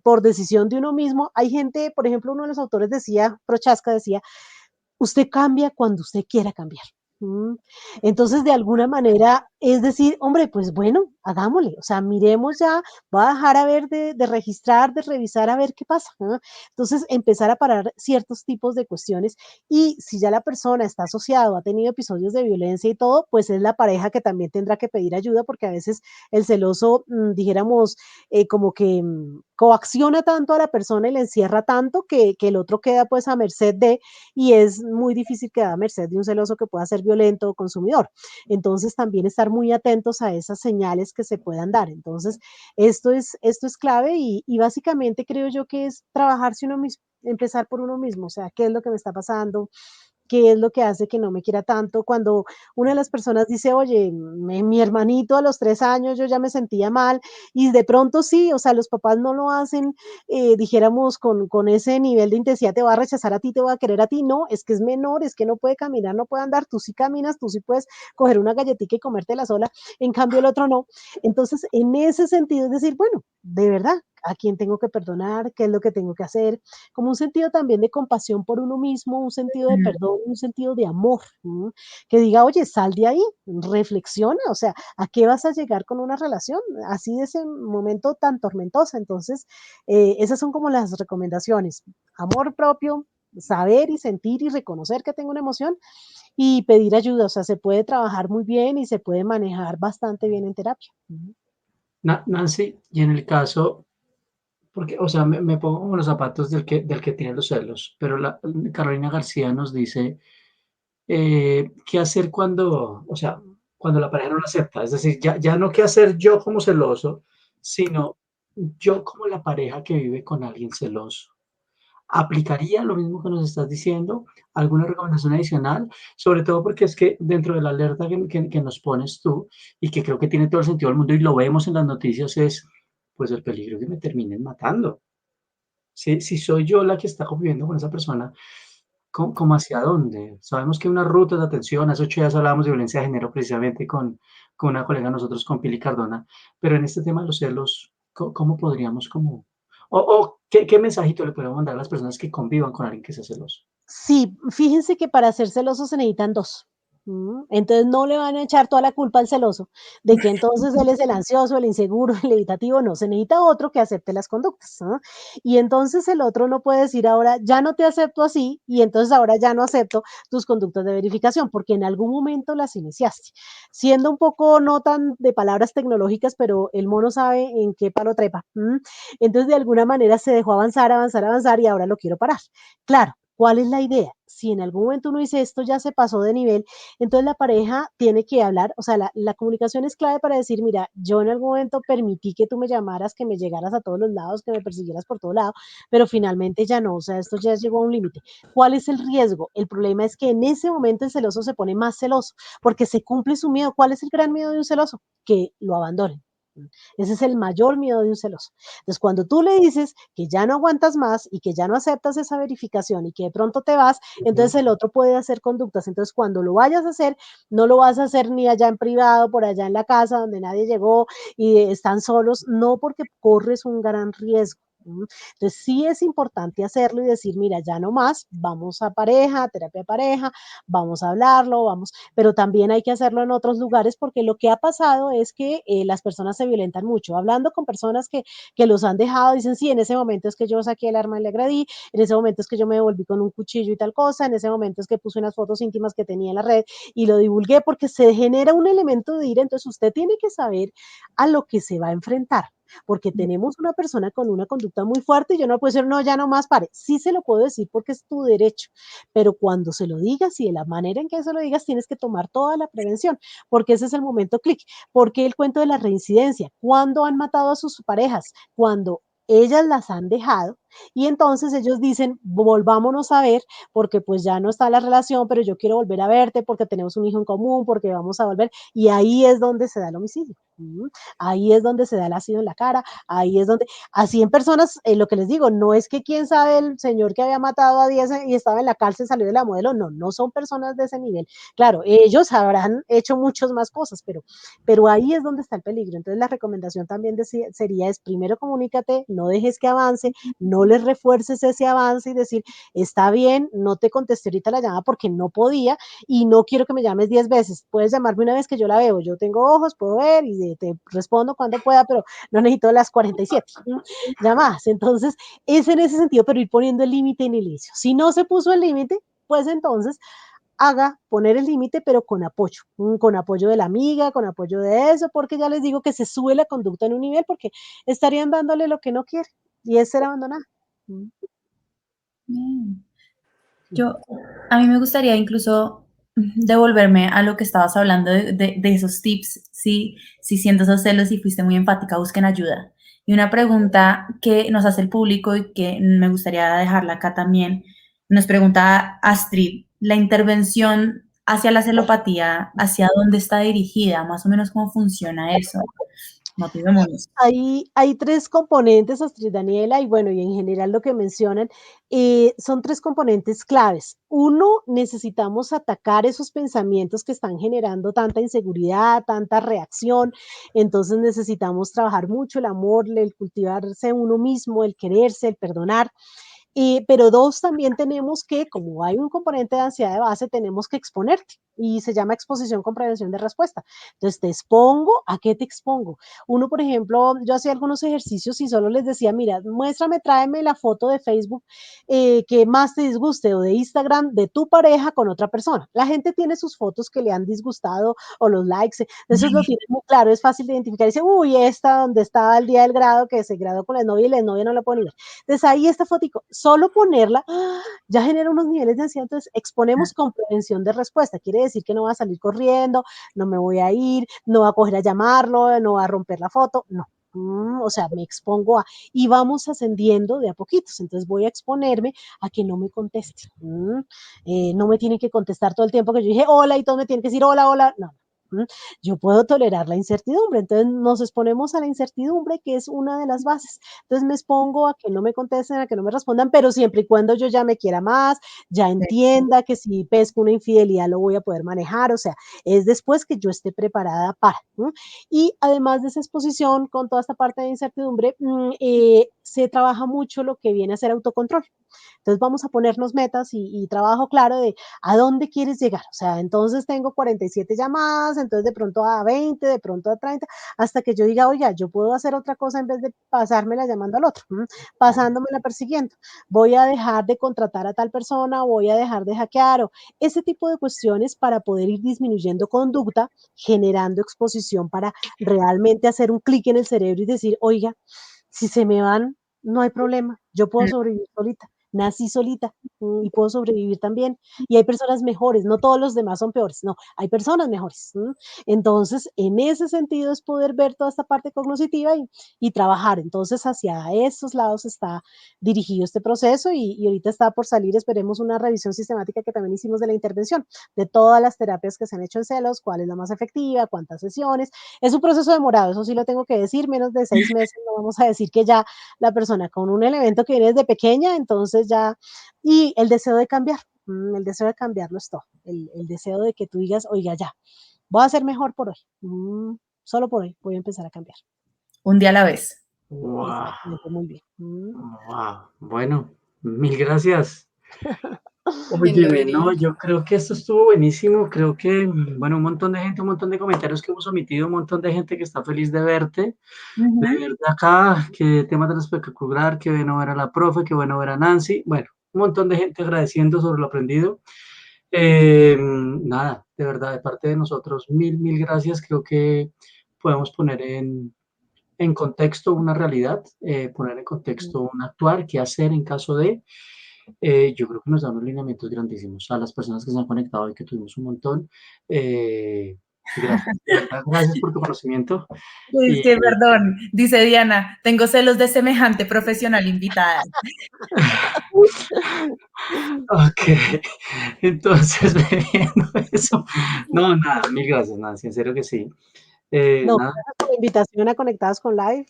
por decisión de uno mismo. Hay gente, por ejemplo, uno de los autores decía, Prochaska decía, usted cambia cuando usted quiera cambiar. Mm. Entonces, de alguna manera, es decir, hombre, pues bueno, hagámosle, o sea, miremos ya, voy a dejar a ver de registrar, de revisar a ver qué pasa, ¿no? Entonces, empezar a parar ciertos tipos de cuestiones y si ya la persona está asociado, ha tenido episodios de violencia y todo, pues es la pareja que también tendrá que pedir ayuda porque a veces el celoso, dijéramos, como que coacciona tanto a la persona y le encierra tanto que el otro queda pues a merced de y es muy difícil quedar a merced de un celoso que pueda ser violento o consumidor. Entonces, también estar muy atentos a esas señales que se puedan dar. Entonces, esto es clave y básicamente creo yo que es trabajarse uno mismo, empezar por uno mismo, o sea, qué es lo que me está pasando, qué es lo que hace que no me quiera tanto. Cuando una de las personas dice, oye, mi hermanito a los 3 años yo ya me sentía mal y de pronto sí, o sea, los papás no lo hacen, dijéramos, con ese nivel de intensidad, te va a rechazar a ti, te va a querer a ti, no, es que es menor, es que no puede caminar, no puede andar, tú sí caminas, tú sí puedes coger una galletita y comértela sola, en cambio el otro no. Entonces, en ese sentido es decir, bueno, de verdad, a quién tengo que perdonar, qué es lo que tengo que hacer, como un sentido también de compasión por uno mismo, un sentido de perdón, un sentido de amor, que diga, oye, sal de ahí, reflexiona, o sea, ¿a qué vas a llegar con una relación así de ese momento tan tormentoso? Entonces, esas son como las recomendaciones, amor propio, saber y sentir y reconocer que tengo una emoción y pedir ayuda, o sea, se puede trabajar muy bien y se puede manejar bastante bien en terapia. Nancy, y en el caso, porque, o sea, me pongo en los zapatos del que tiene los celos, pero Carolina García nos dice, qué hacer cuando, o sea, cuando la pareja no lo acepta. Es decir, ya no qué hacer yo como celoso, sino yo como la pareja que vive con alguien celoso. ¿Aplicaría lo mismo que nos estás diciendo? ¿Alguna recomendación adicional? Sobre todo porque es que dentro de la alerta que nos pones tú y que creo que tiene todo el sentido del mundo y lo vemos en las noticias es, pues el peligro que me terminen matando. Si soy yo la que está conviviendo con esa persona, ¿cómo hacia dónde? Sabemos que hay unas rutas de atención, hace 8 días hablábamos de violencia de género precisamente con una colega de nosotros, con Pili Cardona, pero en este tema de los celos, ¿cómo podríamos como, o qué mensajito le podemos mandar a las personas que convivan con alguien que sea celoso? Sí, fíjense que para ser celosos se necesitan 2. Entonces, no le van a echar toda la culpa al celoso, de que entonces él es el ansioso, el inseguro, el evitativo, no, se necesita otro que acepte las conductas, ¿no? Y entonces el otro no puede decir ahora, ya no te acepto así, y entonces ahora ya no acepto tus conductas de verificación, porque en algún momento las iniciaste. Siendo un poco no tan de palabras tecnológicas, pero el mono sabe en qué palo trepa. Entonces, de alguna manera se dejó avanzar, avanzar, avanzar, y ahora lo quiero parar. Claro, ¿cuál es la idea? Si en algún momento uno dice esto ya se pasó de nivel, entonces la pareja tiene que hablar, o sea, la comunicación es clave para decir, mira, yo en algún momento permití que tú me llamaras, que me llegaras a todos los lados, que me persiguieras por todo lado, pero finalmente ya no, o sea, esto ya llegó a un límite. ¿Cuál es el riesgo? El problema es que en ese momento el celoso se pone más celoso porque se cumple su miedo. ¿Cuál es el gran miedo de un celoso? Que lo abandonen. Ese es el mayor miedo de un celoso. Entonces, cuando tú le dices que ya no aguantas más y que ya no aceptas esa verificación y que de pronto te vas, entonces el otro puede hacer conductas. Entonces, cuando lo vayas a hacer, no lo vas a hacer ni allá en privado, por allá en la casa donde nadie llegó y están solos, no porque corres un gran riesgo. Entonces sí es importante hacerlo y decir, mira, ya no más, vamos a pareja, terapia de pareja, vamos a hablarlo, vamos, pero también hay que hacerlo en otros lugares porque lo que ha pasado es que las personas se violentan mucho. Hablando con personas que los han dejado, dicen, sí, en ese momento es que yo saqué el arma y le agredí, en ese momento es que yo me volví con un cuchillo y tal cosa, en ese momento es que puse unas fotos íntimas que tenía en la red y lo divulgué porque se genera un elemento de ira, entonces usted tiene que saber a lo que se va a enfrentar. porque tenemos una persona con una conducta muy fuerte y yo no le puedo decir, no, ya no más, pare. Sí se lo puedo decir porque es tu derecho, pero cuando se lo digas y de la manera en que se lo digas, tienes que tomar toda la prevención, porque ese es el momento clic. Porque el cuento de la reincidencia, ¿cuándo han matado a sus parejas? Cuando ellas las han dejado y entonces ellos dicen, volvámonos a ver porque pues ya no está la relación, pero yo quiero volver a verte porque tenemos un hijo en común, porque vamos a volver y ahí es donde se da el homicidio. Ahí es donde se da el ácido en la cara, ahí es donde, así en personas, lo que les digo, no es que quién sabe el señor que había matado a 10 y estaba en la cárcel salió de la modelo, no, no son personas de ese nivel. Claro, ellos habrán hecho muchas más cosas, pero ahí es donde está el peligro. Entonces la recomendación también sería es primero comunícate, no dejes que avance, no les refuerces ese avance y decir, está bien, no te contesté ahorita la llamada porque no podía y no quiero que me llames 10 veces, puedes llamarme una vez que yo la veo, yo tengo ojos, puedo ver y te respondo cuando pueda, pero no necesito las 47 llamadas. Entonces, es en ese sentido, pero ir poniendo el límite en el inicio. Si no se puso el límite, pues entonces haga poner el límite, pero con apoyo de la amiga, con apoyo de eso, porque ya les digo que se sube la conducta en un nivel porque estarían dándole lo que no quiere y es ser abandonada. Bien. A mí me gustaría incluso devolverme a lo que estabas hablando de esos tips, si sientes esos celos y fuiste muy enfática, busquen ayuda. Y una pregunta que nos hace el público y que me gustaría dejarla acá también, nos pregunta Astrid, la intervención hacia la celopatía, ¿hacia dónde está dirigida? Más o menos cómo funciona eso. Motivémonos. Hay tres componentes, Astrid Daniela, y bueno, y en general lo que mencionan, son tres componentes claves. Uno, necesitamos atacar esos pensamientos que están generando tanta inseguridad, tanta reacción. Entonces necesitamos trabajar mucho el amor, el cultivarse uno mismo, el quererse, el perdonar. Pero dos, también tenemos que, como hay un componente de ansiedad de base, tenemos que exponerte y se llama exposición con prevención de respuesta. Entonces, te expongo, ¿a qué te expongo? Uno, por ejemplo, yo hacía algunos ejercicios y solo les decía, mira, muéstrame, tráeme la foto de Facebook que más te disguste o de Instagram de tu pareja con otra persona. La gente tiene sus fotos que le han disgustado o los likes, eso lo tiene muy claro, es fácil de identificar. Dice, uy, esta donde estaba el día del grado, que se graduó con la novia y la novia no la puede ver. Entonces ahí esta fotico, solo ponerla ya genera unos niveles de ansiedad, entonces exponemos con prevención de respuesta, quiere decir que no va a salir corriendo, no me voy a ir, no va a coger a llamarlo, no va a romper la foto, no. O sea, me expongo a, y vamos ascendiendo de a poquitos, entonces voy a exponerme a que no me conteste, no me tiene que contestar todo el tiempo que yo dije hola y todos me tienen que decir hola, hola, no, yo puedo tolerar la incertidumbre, entonces nos exponemos a la incertidumbre, que es una de las bases. Entonces me expongo a que no me contesten, a que no me respondan, pero siempre y cuando yo ya me quiera más, ya entienda que si pesco una infidelidad lo voy a poder manejar, o sea, es después que yo esté preparada para. ¿No? Y además de esa exposición con toda esta parte de incertidumbre, se trabaja mucho lo que viene a ser autocontrol. Entonces vamos a ponernos metas y trabajo claro de a dónde quieres llegar. O sea, entonces tengo 47 llamadas, entonces de pronto a 20, de pronto a 30, hasta que yo diga, oiga, yo puedo hacer otra cosa en vez de pasármela llamando al otro, pasándomela persiguiendo. Voy a dejar de contratar a tal persona, voy a dejar de hackear, o ese tipo de cuestiones para poder ir disminuyendo conducta, generando exposición para realmente hacer un clic en el cerebro y decir, oiga, si se me van, no hay problema, yo puedo sobrevivir solita, nací solita y puedo sobrevivir también. Y hay personas mejores, no todos los demás son peores, no, hay personas mejores. Entonces, en ese sentido es poder ver toda esta parte cognitiva y trabajar. Entonces, hacia esos lados está dirigido este proceso y ahorita está por salir, esperemos, una revisión sistemática que también hicimos de la intervención, de todas las terapias que se han hecho en celos, cuál es la más efectiva, cuántas sesiones. Es un proceso demorado, eso sí lo tengo que decir, menos de 6 meses, no vamos a decir que ya la persona con un elemento que viene desde pequeña, entonces ya, y el deseo de cambiar, el deseo de cambiarlo es todo, el deseo de que tú digas, oiga, ya, voy a ser mejor por hoy, solo por hoy voy a empezar a cambiar. Un día a la vez. Wow, Muy bien. wow. Bueno, mil gracias. ¿Quién lo Óyeme, no, diría? yo creo que esto estuvo buenísimo. Creo que, bueno, un montón de gente, un montón de comentarios que hemos omitido, un montón de gente que está feliz de verte, de verte acá, que temas tan espectacular, que bueno ver a la profe, que bueno ver a Nancy. Bueno, un montón de gente agradeciendo sobre lo aprendido. Nada, de verdad, de parte de nosotros, mil gracias. Creo que podemos poner en contexto una realidad, poner en contexto un actuar, qué hacer en caso de, yo creo que nos da unos lineamientos grandísimos a las personas que se han conectado y que tuvimos un montón. Gracias, de verdad, gracias por tu conocimiento. Es Y, que, perdón, dice Diana, tengo celos de semejante profesional invitada. ok, entonces, viendo eso, no, nada, mil gracias, nada, en serio que sí. No, Nada, gracias por la invitación a Conectados con Live,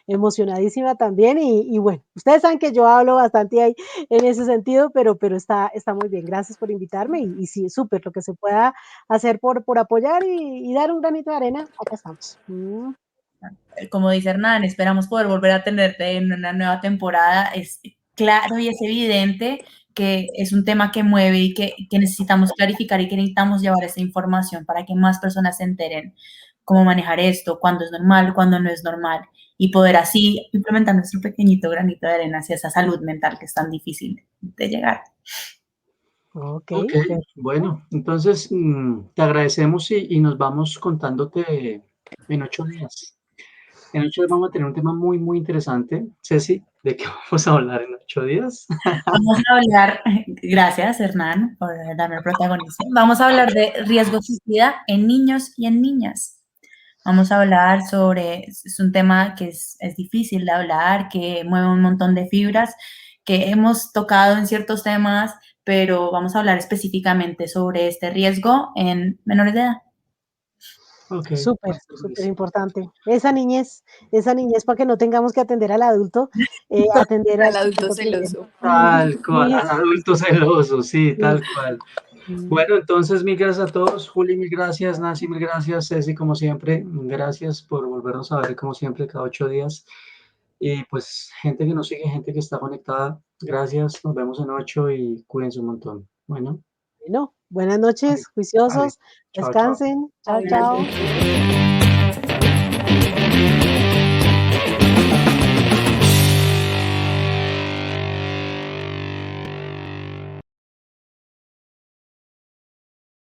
emocionadísima también y bueno, ustedes saben que yo hablo bastante ahí en ese sentido, pero está muy bien. Gracias por invitarme y sí, súper, lo que se pueda hacer por apoyar y dar un granito de arena, acá estamos. Como dice Hernán, esperamos poder volver a tenerte en una nueva temporada. Es claro y es evidente que es un tema que mueve y que necesitamos clarificar y que necesitamos llevar esa información para que más personas se enteren cómo manejar esto, cuándo es normal, cuándo no es normal, y poder así implementar nuestro pequeñito granito de arena hacia esa salud mental que es tan difícil de llegar. Ok, ok, perfecto. bueno, entonces te agradecemos y nos vamos contándote en 8 días. En 8 días vamos a tener un tema muy, muy interesante. Ceci, ¿de qué vamos a hablar en 8 días? Vamos a hablar, gracias Hernán por darme el protagonismo, vamos a hablar de riesgo suicida en niños y en niñas. Vamos a hablar sobre, es un tema que es difícil de hablar, que mueve un montón de fibras, que hemos tocado en ciertos temas, pero vamos a hablar específicamente sobre este riesgo en menores de edad. Ok, Súper, va a ser súper buenísimo. importante. Esa niñez para que no tengamos que atender al adulto, atender al Al adulto chiquito primero. celoso. Tal cual, Sí, al adulto celoso, sí, sí, tal cual. mm. Bueno, entonces mil gracias a todos. Juli, mil gracias. Nancy, mil gracias. Ceci, como siempre, gracias por volvernos a ver, como siempre, cada 8 días. Y pues, gente que nos sigue, gente que está conectada, gracias. Nos vemos en 8 y cuídense un montón. Bueno, Bueno, buenas vale, noches, vale. juiciosos, Chao, chao. descansen. Chao, chao. Adiós.